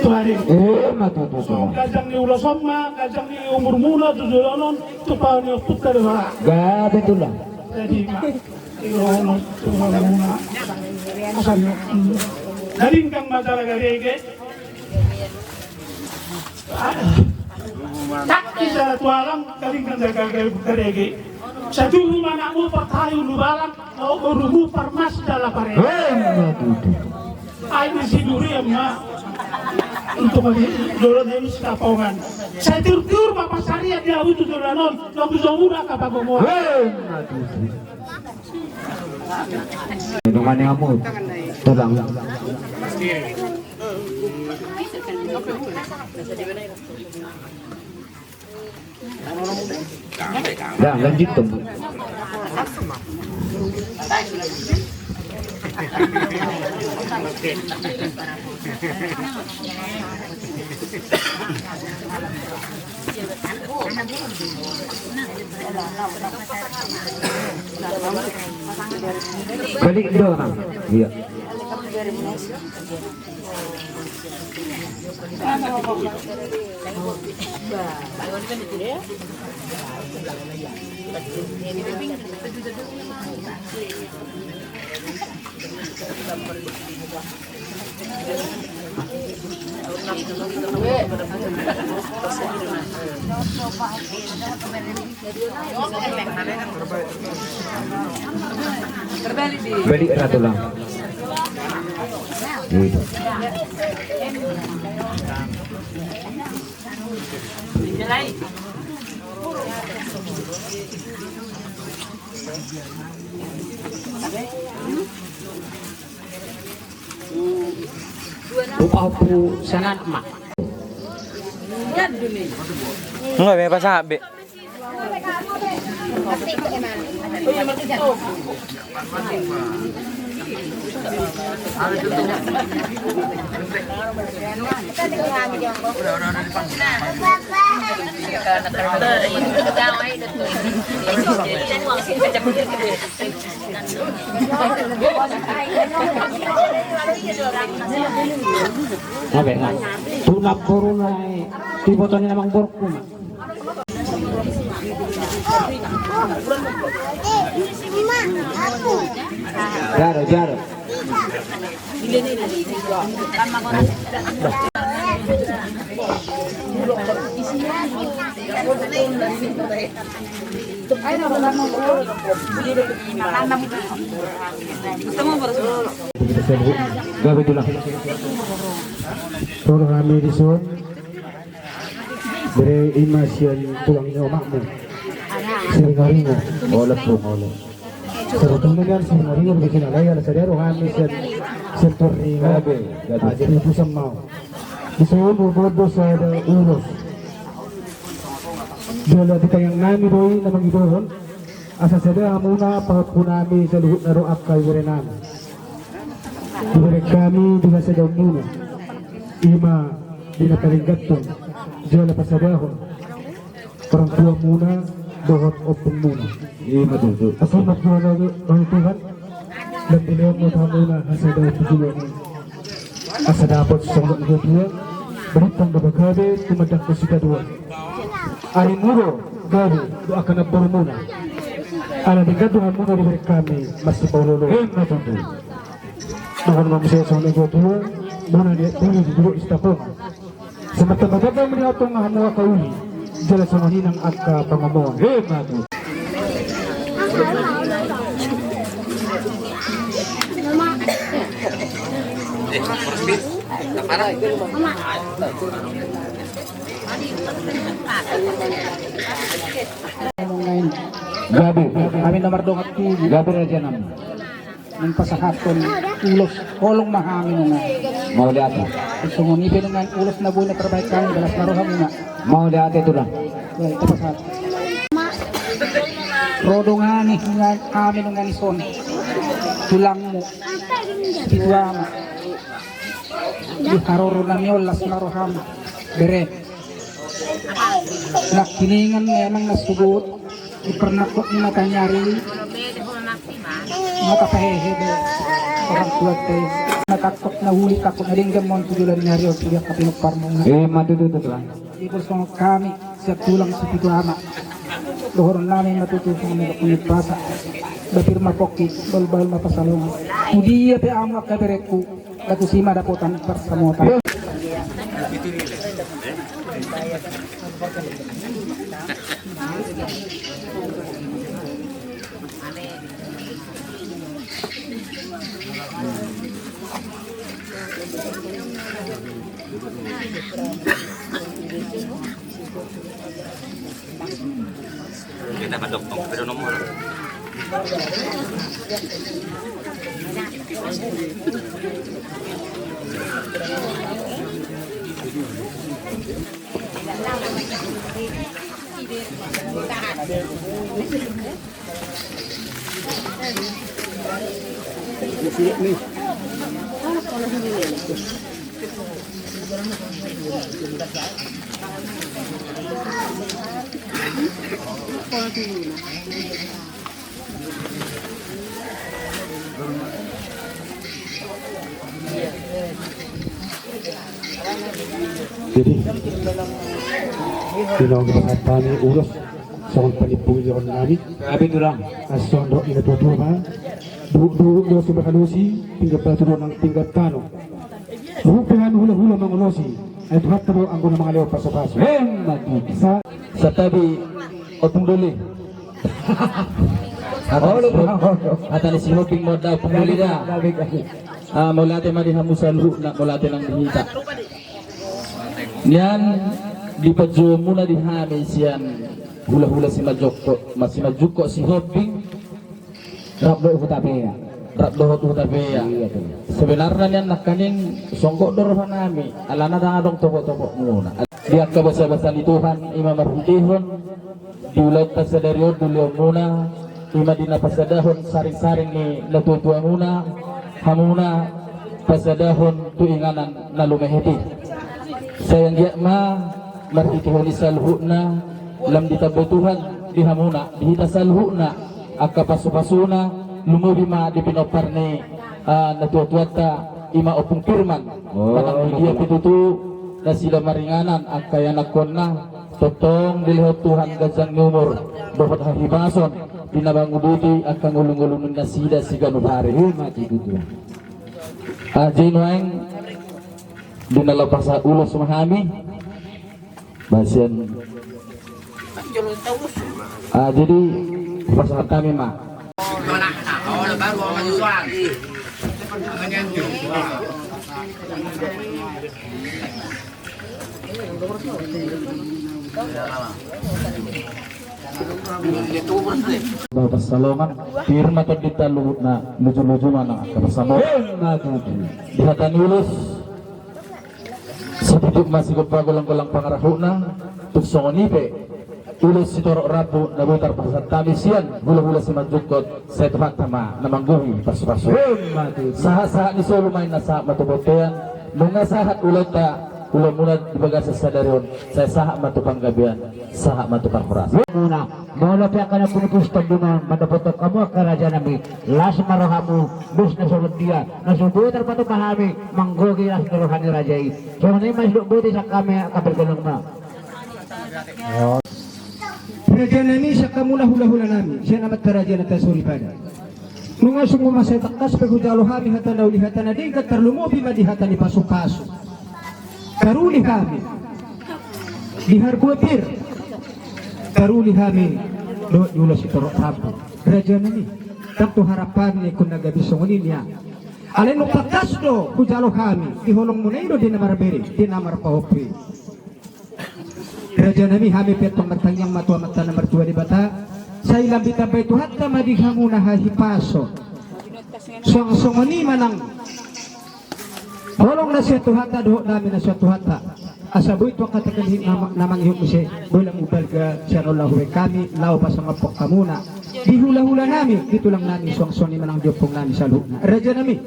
tuhari Matutup. kajang ni ulos homma kajang ni umur mula tujuh lonon tu pano putar wala Gak betul lah. jadi irono tujuh mula asalnya dari kang masalah garege tak bisa tualang kaling kan jaga garege satu mana mu pertayu lubalang au berubu permas dalam pare ai di siduri emma untuk dolo dia mesti kapongan saya tur bapak sari dia itu dolanon lagu zomuda ka pagomo Minuman yang kamu tulang. Dah lanjut tuh. Balik doang. Iya. Balik ratu lang. Gitu. Upapu sanad mak. Enggak, may pasabi. Sabi nga, tulap puro na tiboto niya namang burko na. Jaro, jaro. Gabi dulu. Puro kami di son. Dari imasian tulang ini omakmu. Seringaringo. Olah po, olah. Sebetulnya kan seringaringo bikin alay ala sadero kami sian senturingo. Jadi itu sama. Di son berbodo sa ulos. Jola di kayang nami doi namang idohon. Asa sada muna pagpunami sa luhut na roak kay Wirenami. Dibalik kami dengan sa daw muna. Ima dinaparinggatong. Jola pasadahon. Perang tua muna, dohot opung muna. Ima duduk. Asal magjola ng Tuhan. Dan dilihat mo tahan muna asa daw tujuan. Asa dapat sanggot ng dua. Beritang babagabe tumadak ko si kadua. Ari muro, gabi, doakan na boro muna. Ala digaduhan muna dibalik kami masih paulolo. Ima duduk. Doon naman siya sa mga dua. Muna dia tuloy duduk istapongan. Samantala mo niya itong hamuha kauli. Dala sa maninang at pangamuha. Matu. Gabi. Kami nomor 2 Gabi Raja 6. Ng pasahaton ulos kolong mahangin nga mau lihat gusto mo nipin nga ulos na buhay na trabaho kami balas naroha muna mau lihat itu lang ito pasahat rodo nga ni nga kami nung nga ni son tulang mo spirituama di haroro na niyo las naroha bere nakiningan memang nasugot ipernakot ni matanyari makapahehe orang tua teh natakot na huli takot na rin gamon tujulan nyari o tiyak na pinagparmong matututo lang ipos kong kami siya tulang sa pituama dohoron namin matututo ng kunipasa bapir mapoki balbal mapasalungan hindi pe amak kabereku lagu sima dapotan persamota Kita padok pero nomor. Jadi, tinawag na katani ulos sa kong panipuwi ako ng amin. Gabi dulu lang. Asong do inatutuwa ba? Duhuk do si Bakalusi, tinggal patulo ng tinggal tano. Buhupihan hula-hula mga ulosi, ay tuhat na do ang guna mga lewa paso-paso. Matu. Sa tabi opung duli. Atani si hoping mo daw pumuli na. Mulate madihamusan hu na mulate ng dihita. Yan di padyo muna dihami siyan hula-hula si Majuko si hoping Rabdo hutapeya. Rabdo hutapeya. Sebenarnya niyan nakaning songkok dorohan nami alana da adong toko-toko muna. Diak ka basa-basa ni Tuhan ima marhutihon diulat pasadarion dulyo muna ima dinapasadahon saring-saring ni natutuwa muna hamuna pasadahon tuinganan na lumehiti. Sayang dia marikihuli salhuna lam ditabutuhan di hamuna dihita salhuna akka pasupasuna lumubi ma di pinoparne natuatuata ima opung firman panang dia pitutu na sila maringanan ang kaya nakon na totong dilihot Tuhan gajang numur dapat hahibason pinabangubuti ang kangulung-ulungan na sida si ganubari mati itu Jinoeng dinalapas sa ulo sumahami basian jadi pasangan kami mah Bapak Saloman firma to ditalu na lucu-lucu mana bersama di hatan ulus sedikit masih kepagulang-gulang pangarahuna tuk songonipe ulus sitorok rabu na butar pasat tamisian gula-gula si majukot setuhat tama na mangguhi pasu-pasu saha-saha ni solo main nasa matubotean nunga sahat ulota ulo muna dibaga sa sadarion saya saha matupang gabian saha matupang kuras muna mula pa ka na punupustag doon madapotok kamu kerajaan namin las marohamu bus na sulod dia nasubutan pa ito mahami manggogi las narohan ni Rajai so na mas buti sa kami kapilgalong na kerajaan namin sa kamula-hula-hula namin siya namat kerajaan at suripada nung asong umasay takas pagkujalo kami hatanaw lihatan na din katarlumobi madihatan ni paso-paso karuli kami diharbuatir karuli kami do yulo si torok rabu kerajaan ini tentu harapan ni kun nagabisong niya alay no takas do kujalo kami iholong muna ino din namarberi din namarpahopi kerajaan ini kami petong matangyang matua mata na martua di bata sa ilang bitabay to hatta madighangu na hahipaso song-songoni manang holong na siya tuhata doon namin na siya tuhata asaboy to katakalhin namang yung kasi bulang ubal ka siya no lahuwe kami lao pa sa mapok kamuna di hula-hula namin dito lang namin suang-suang ni manang diopong namin sa luhna raja namin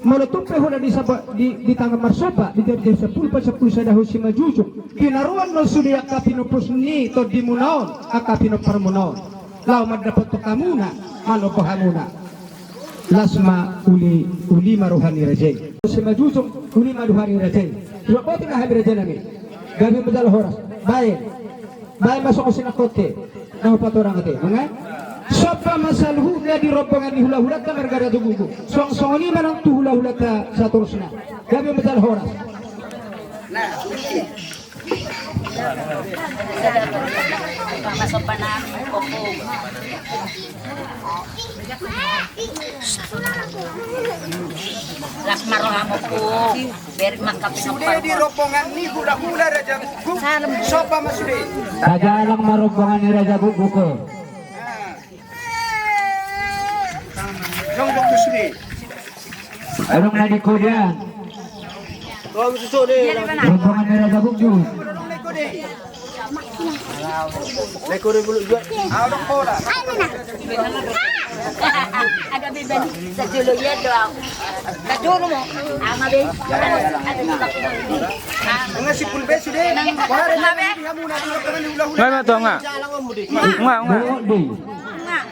malutumpe hula di tangan marsopa di dari sa pulpa sa pulsa dahil si majujuk pinaruan no sudi akka pinupus ni to di munaon akka pinupar munaon lao maddapat to kamuna malopo hamuna lasma uli maruhani rajay si majusong uli maruhani rajay so pati na habi rajay namin gabi madal horas bayan masuk ko sinakote na patorang ate mga sopa masalhu na di rombongan ni hula-hula ka margara dugugo song-songoni manang tu hula-hula ka sa turus na gabi madal horas Masuk pa namin opo. Las marohamo po. Beri makapinapal. Di rombongan ni hula-hula Raja Gugu. Sopa masudi. Tajalang marumbangan ni Raja Gugu ko Jong dokter sudi. anong nadiko diyan Kau susu ni. rumbangan ni Raja Gugu Lekor bulu juga. Ada pola. Ada biban sa dulo ya doang. Kaduro mo. Ama be. Dengan si pulbe sudi. Kore nabe. Kamu nak rombongan ni hula-hula. Nggak tuh nggak. Nggak.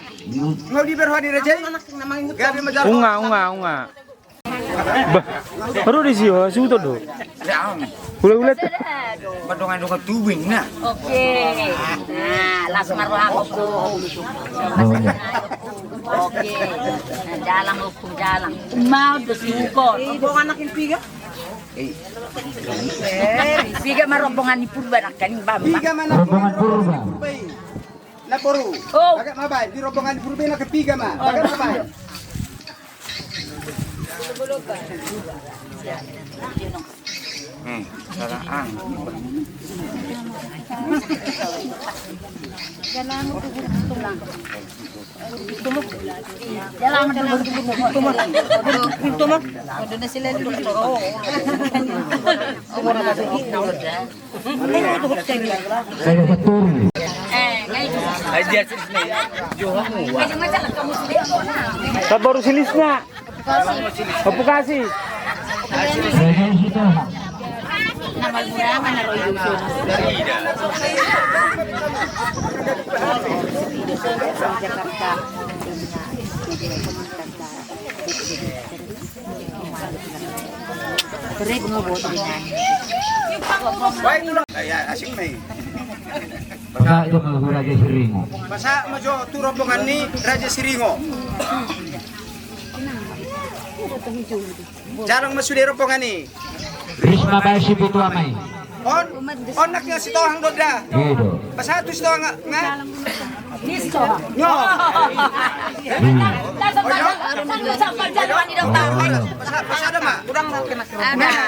Ngau di berhadi Raja. Gabi majal. Unga. Baru di sini, sudah do. Ulet. Badongan dong tuwing na. Oke. Nah, las marohamo po. Oke. Jalang hukum jalang. Mau dosukon. Rombongan nakin piga. Piga marombongan ni purba nak kaning bamba. Piga mana? rombongan purba Na poru. Oh. Agak mabay. Di rombongan di purbe na kepiga ma. Agak mabay. Saraan. Jalan tumok. Udah na sila dito. kaya sa turi Ngayon. Ngayon majalan kamu sendiri. Baru silisnya. Opo kasi. Raja Sitohang. Nama muna man naroy Luzon. Jakarta. Terus bumoboto din Ay, asing may. Baka ito mga Raja Siringo. Basa majo tu rombongan ni Raja Siringo. Jarang masudi rombongan ni. Risma kaya si Bito Amay. On nak nga si Tohang Dodra. Gitu. Basa tu si Tohang nga. Listo. Nyo. Basa ada ma. Kurang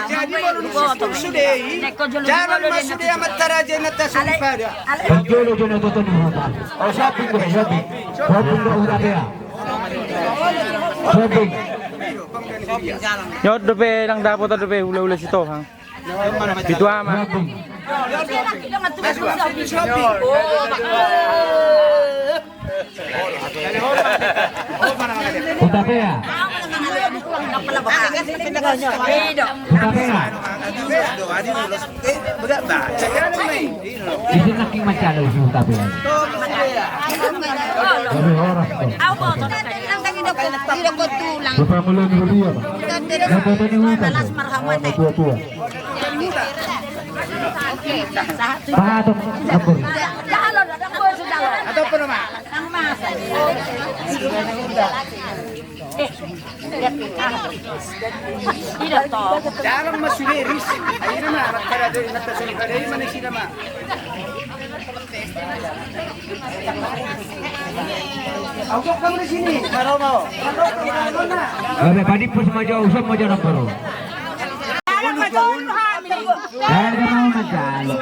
jadi mo lu sudi. Jarang masudi amat taraja na tasumpada. Pagjulo dyan na ito ni Hota. O shopping ko, shopping. Shopping ko ulit ya. Shopping. Nyot dope lang dapat dope hula-hula si Tohang. Bito ama. Punta kaya. Isin naking masyalo si Punta kaya. Dari oras to. Lupa mula ni Julia ba? Nagkata ni Huta to. Tua-tua. Pahatong kapur. Atau apa nama? Jarang masudi ris. Ayun na ma, taraja na tasumpada. Ayun man sila ma. Ako kamu di sini. Maro mo. Oke, padi pus majo usap majo namparo. Saya mau masyalo.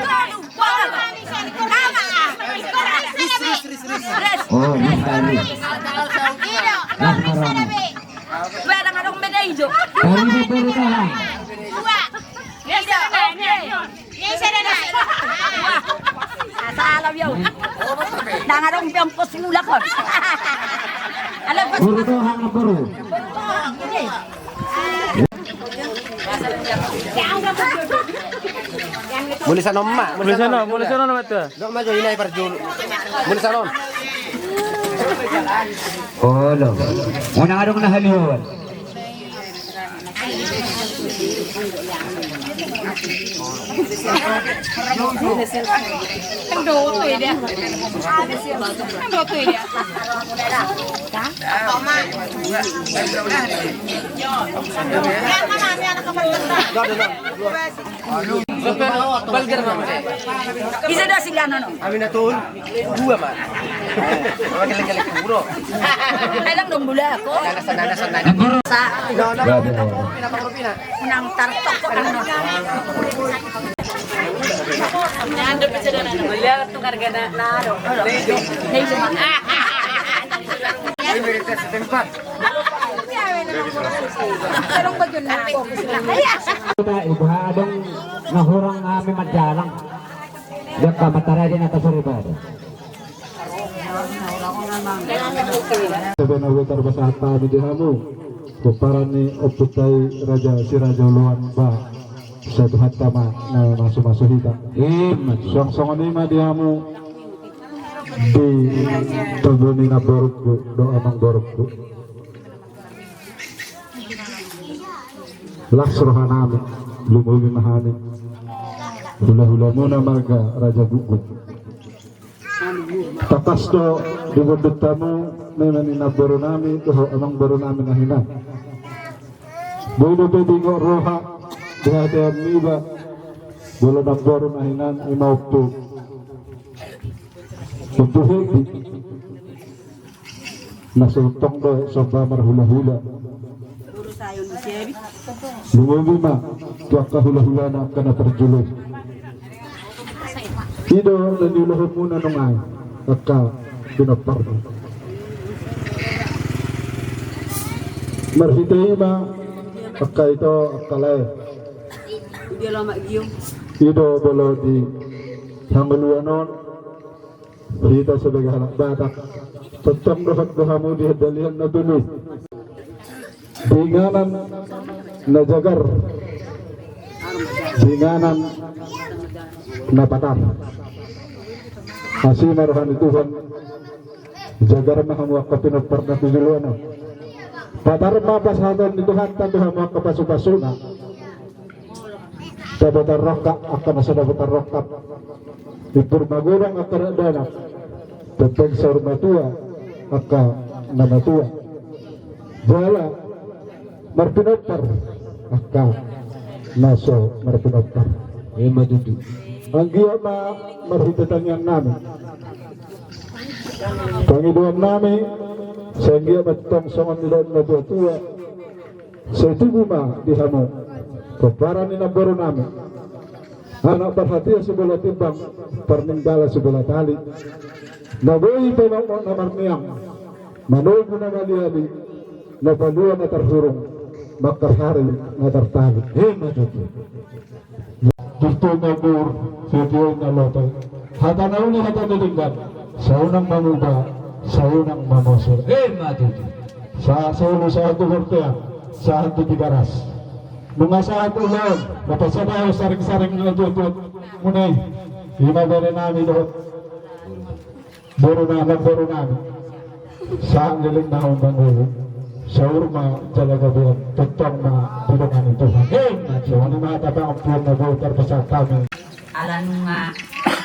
Oh, mistari. Las marami. Pwede nga nung medaido. Kali ni puro tahan. Asalaw yun. Nangarong biyang posmula ko. Alam ko. Puro tahan na puro. Muli sa nomma. Mula sana naman ito. Dok majo inay parjul. Muli sa non. Olo. Una nga dong nahaliwan. Ang doto eh dia. Ang doto eh dia. Isa dah sila no. Amin na tol. Dua ma. Magaling-galing puro. Kailang dong bula ako. Nanasan. Sa Grabe na. Pinapakropina. unang tartok ko ano. Nando pa sila na. Wala to karga na ano. Nay suma. Ay, meron sa tempat. Sarong bagyo na ako. Kita ibahadong nahurang kami madyalang. Diyan ka matara din at asuribado. Sabi na witar basahat pa di hamu. Kumparan ni oputay Raja si Raja Luan ba sa tuhat tama na masumasuhita. Song-songan ni ma di hamu di taguni na borokku do amang borokku. Laksrohan namin lumuwi mahanin. Hula-hula muna marga Raja Gugu. Takas to dibundot tamu memang inaboro namin to amang boro namin na hina. Bodo pedingo roha dihati amiba bola naboro na hinan imaupto. Tutuhigi nasultong do soba marhula-hula. Lumulima tuaka hula-hula na kana terjulur. Ido dan diuluhut muna nung ay pagka pinapar. Marhitay ba pagka ito akalay. Ido bolo di hanggaluanon berita sebagai anak batak. Tetap dohat dohamu di hadalian na dulu. Dinganan na jagar, dinganan na patar. Asih maruhan Tuhan, jagar mahamwa kapinot parna tujuluana. Patar mapasahatan ni Tuhan tantuhan mga kapasupasuna. Tabatar rokak akan nasabatar rokak. Ipurmagurang akan adana. Tentang saur matua akan namatua. Jala marpinopar akan naso marpinopar. Madudu. Ang giyama marhitatan yang namin. Panginoon namin sa giyama tong songan nila na tua sa tuguma di hamo para ni nabaro namin anak perhatian sebelah timbang perningdala sebelah tali naboy penong na marniang manoy na maliali na palua na tarhurong makarhari na tartali. Madudu. Dito na bur, video na lotoy. Hatanaw ni hatanilinggan, sa unang mamuba, sa unang mamosor. Madudu. Sa ulo sa ato hortea, sa ato tigaras. Mga sa ato laon, napasabayo saring-saring na dutut. Munay, imagari namin doon. Boro namin. Sa niling na ang bangulo. Sa urma, talaga doon, tutong na tulungan ng Tuhan. So, ano mga tapang ang puwan na voter pa sa kami? Alam nga,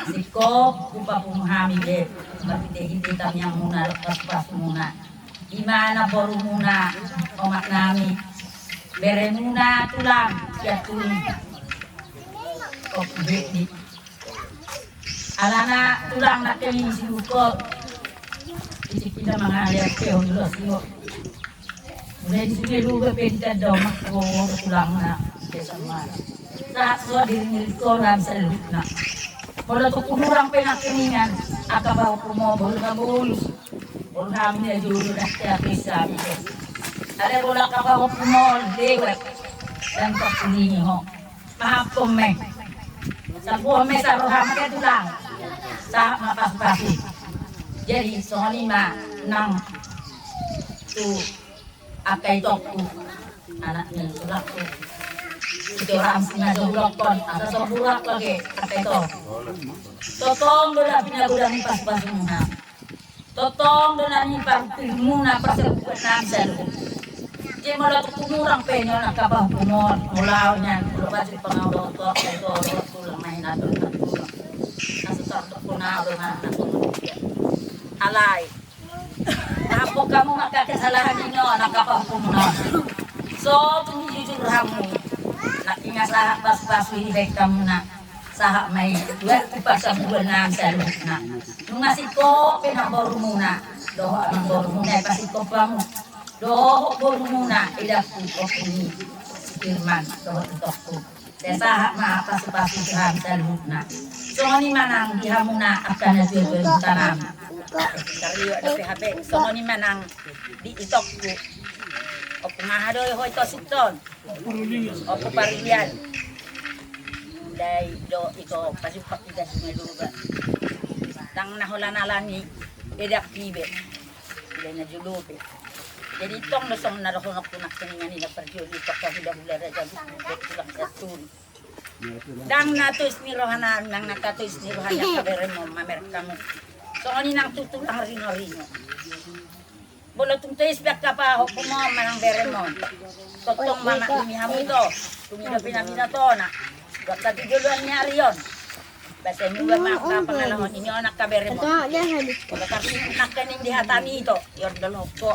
siko, kupa pumahami de, hindi kami ang muna, pas muna. Imana boru muna, omak nami. Bere muna, tulang, siya tuling. Okbit. Alana, tulang na kami sinukot. Isip kita mga alias kayo, nulos nyo. Mula di sini lupa penta daw tulang na kesa mana. Lahat so diri ko ram sa lut na. Wala to kurang penakiningan akabaw promobol na bulus. Wala mi juro na kaya kesa mi. Ale wala kabaw promol dewek dan kapuni ho. Mahapom me. Sa buo me sa roham ke tulang. Sa mapas-pasi. Jadi soni ma nang tu akai tokku anaknya surakku itu orang punya dolokon ada soburak lagi akai tok totong dola punya gudang pas muna totong dola ni muna persebutan namsel dia malah kumurang penyo nak kabah kumon mulaunya berbasis pengawal tok itu tulang main atau nasu tok kuna rumah alai. Apa kamu maka kesalahan ini nakapagpumunan. So, tumijujur kamu. Nakinga sahak pas-pas wihibay kamu na sahak may duwet sa buwan na sa loob na. Nung nasiko, pinaboru muna. Doho ang boru muna, pasiko pa mo. Doho boru muna, idapku ko kuni. Firman, doho tutok ko. Sa sahak pas-pas wihibay sa loob na. So, ni manang diha muna akan na siya tanam. Kariyo ada PHP, so ni manang di itokku. Opo mahadoy hoy to siton. Opo parian. Dai do iko pasupak ida sumeluga. Tang naholanalani edak tibe. Dai na julupe. Jadi tong no song narohonok punak keningan ina perjo di toko hidah ulara jagu tulang satun. Dang natus ni rohanan nang nakatus ni rohanan kaberemo mamer kamu. So ani nang tutulang rino-rino. Bolo tumtais biak kapa ho kumo manang beremon. Totong mama ini hamu to. Tumina pinamina to na. Bakta tijuluan nyari yon. Basa nyuga maka pangalahon inyo anak ka beremon. Kalau kasi nakaning dihatani ito. Yor daloko.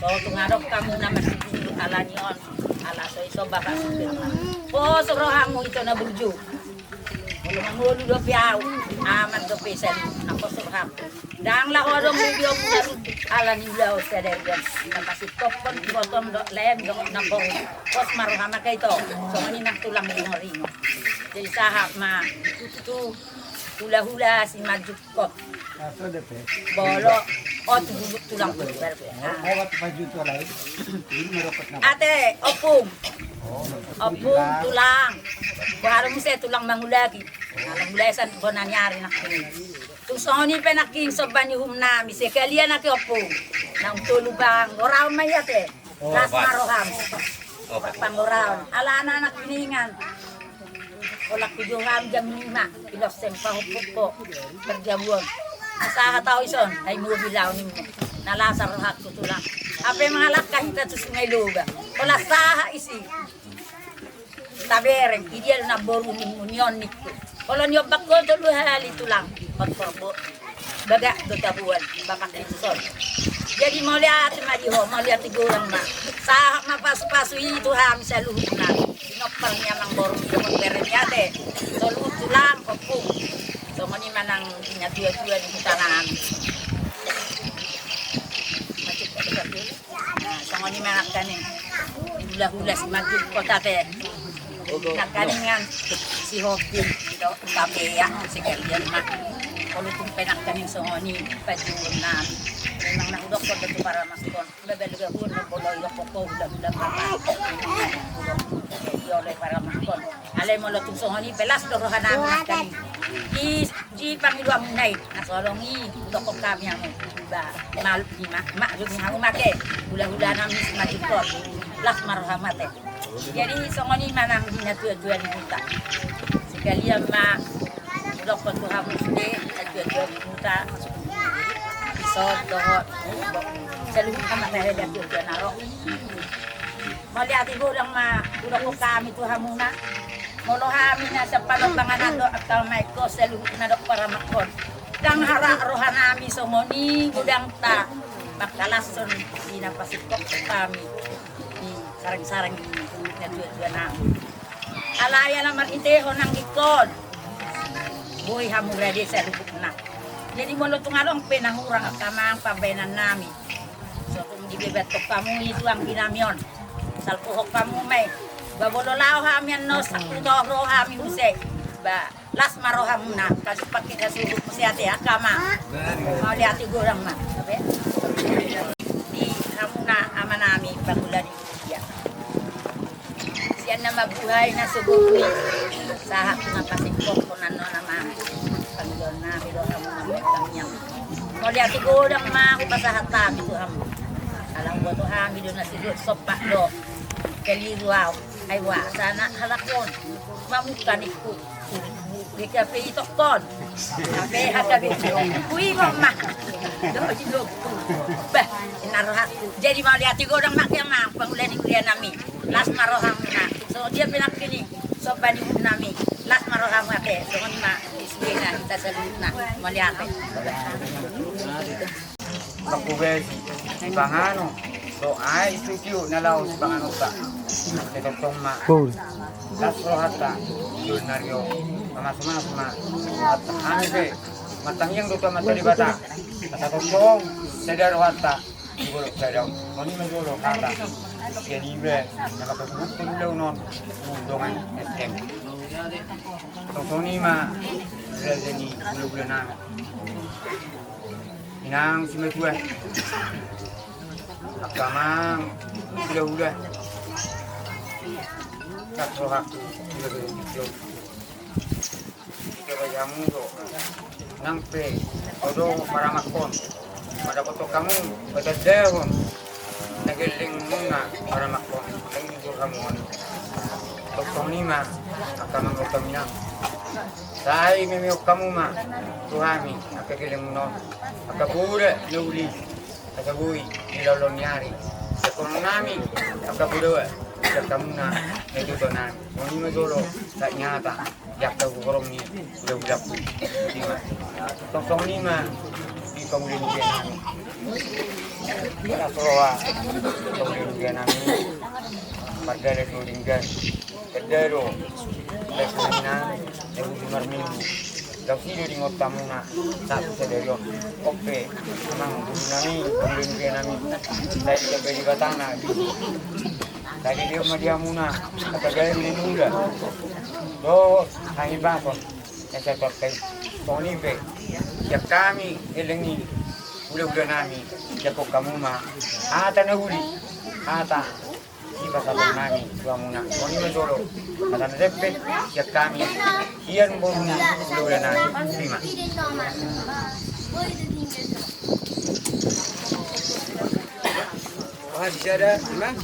So tungarok kamu na masipin ala niyon. Ala so iso baka sipirman. Po sorohamu ito na burju. Kalau mangulu do piau, aman do pesen, nako surham. Dang la orong video muna ala ni lao sedergan. Napasi topon bottom do lem do nako. Pos maruhama kay to. So ani nak tulang rino-rino. Jadi sahab ma tu hula-hula si majukot. Bolo dulu tulang pulper. Ate, opung. Opung tulang. Baru mesti tulang mangulagi. Alang mulasan ko nangyari na kini. Tusoni penaking soban yung humna. Mise kalian na opung. Nang tulubang. Oraw mayate. Las maroham. Panguraon. Ala anak kiningan. Olak tujuhan jam 5. Ilos sempahupuk ko. Berjabuan. Asaha tao ison. Ay mo bilaw ni mo. Nalasar hak ko tulang. Apa mga lakah kita sa Sungai Luga. Wala saha isi. Tabereng. Ideal na boru ni munyon nito. Kalau nyobak ko dulu hali tulang. Pagporbo. Baga do tabuan. Bapak Inson. Jadi mau lihat madiho, mau lihat gorang na. Sahak mapas-pasu itu ham sa luhut na. Sinopalnya mang boru yung berenya de. So luhut tulang kopung. So mani manang nya-tua di tanah. Nah, so mani manang kaning. Hula-hula si magid kota te. Nakaningan si Hopin do tabe ya si kalian mak. Kalau tung penak kaning so mani pajun na. Memang nak udok ko dito para maskon. Bebel ga hun no bolo yo ko udah papa. Yo le para maskon. Ale mo lo tung sohoni pelas do rohana kami. Di pangiluam nai nasolongi udok ko kami amo. Ba mal mak jud ngamu make. Hula-hula nami majikot. Las marhamate. Jadi sohoni manang dinatu-tuan kita. Sekalian mak udok ko hamu sude tuan kita. Dohot seluruh kamar saya dia tujuan narok. Melihat ibu orang mah udah ko kami tuh hamuna. Molo kami na sa palabangan do akal maiko seluruh nadok para makon. Dang hara rohanami somoni gudang ta makalason sinapasikok kami di sarang-sarang ini tujuan na. Alaya naman iteho nang ikon. Boy hamura di seluruh na. Jadi mulut tungalong penahurang kamang pambenan nami. So kung gibebetok kamu itu ang binamion. Salpuhok kamu may. Babololaw hamian no sakudohro hami huse. Ba las maroham na kasi pakita suruh ko siya tiya kama. Mau lihat gurang ma. Sabi? Di hamuna ama nami bagulan dia. Siya na mabuhay na subuhi. Sahak nga pasikok ko nano naman. Pangyon na pero kamu mamutangnya. Mau lihat gurang ma ko pasahata itu ham. Alang buat to ham do na sidot sopak do. Keliruaw ay wa sana halakon. Mamukan iku. Dika pe itokon. Kape hagabi. Kuwi mama. Do jilo. Bah, inarohat. Jadi mau lihat gurang mak yang mang pangulan ikulian nami. Las maroham na. So dia bilang kini. So bani nami. Las maroham ake. So ma isbina kita saluna malihat. Pagkubesi, bangano. So ay studio na lao si bangano ka. Tetong ma. Las rohata. Yun naryo. Mas-mas at hanse. Matangyang duto matalibata. Katatong sadar rohata. Siguro sadar. Moni magulo kata. Yan libre. Nakapagbuktong ilaw nun. Undongan SM. Tong ma. Rezeni bulan na. Inang si Metua. Akamang hula-hula. Katrohak hula-hula. Ikabayamu do. Nangpe. Odo para makon. Pada koto kamu patadahon. Nagiling muna para makon. Nangigil kamu. Tong lima. Akamang utaminang. Sai memeo kamu ma tuhami akagiling mo akabura nauli akabui nilalong nyari sa kono namin akabura sa kamu na ito na moni madolo sa nyata yakta gukorong ni udah di ma tong lima di pamulin dia namin para soa pamulin dia namin pagdala tulinggan kedero lesna Ebu Marminggu, daw sino rin o tamo na satu sederyo. Oke, memang dulu nami, pembunuhan nami, dari dari batana. Dari dia media muna, kata gaya menunda. Do hanya bakon, yang saya pakai Tony be. Ya kami elengi, udah nami, ya kok kamu mah, ata nahuli, ata. Iba sa nami, tuwa muna. Kung ano dolo, kata na repet, ya kami, iyan mo muna, ulo na lima. Ah, bisa ada, gimana?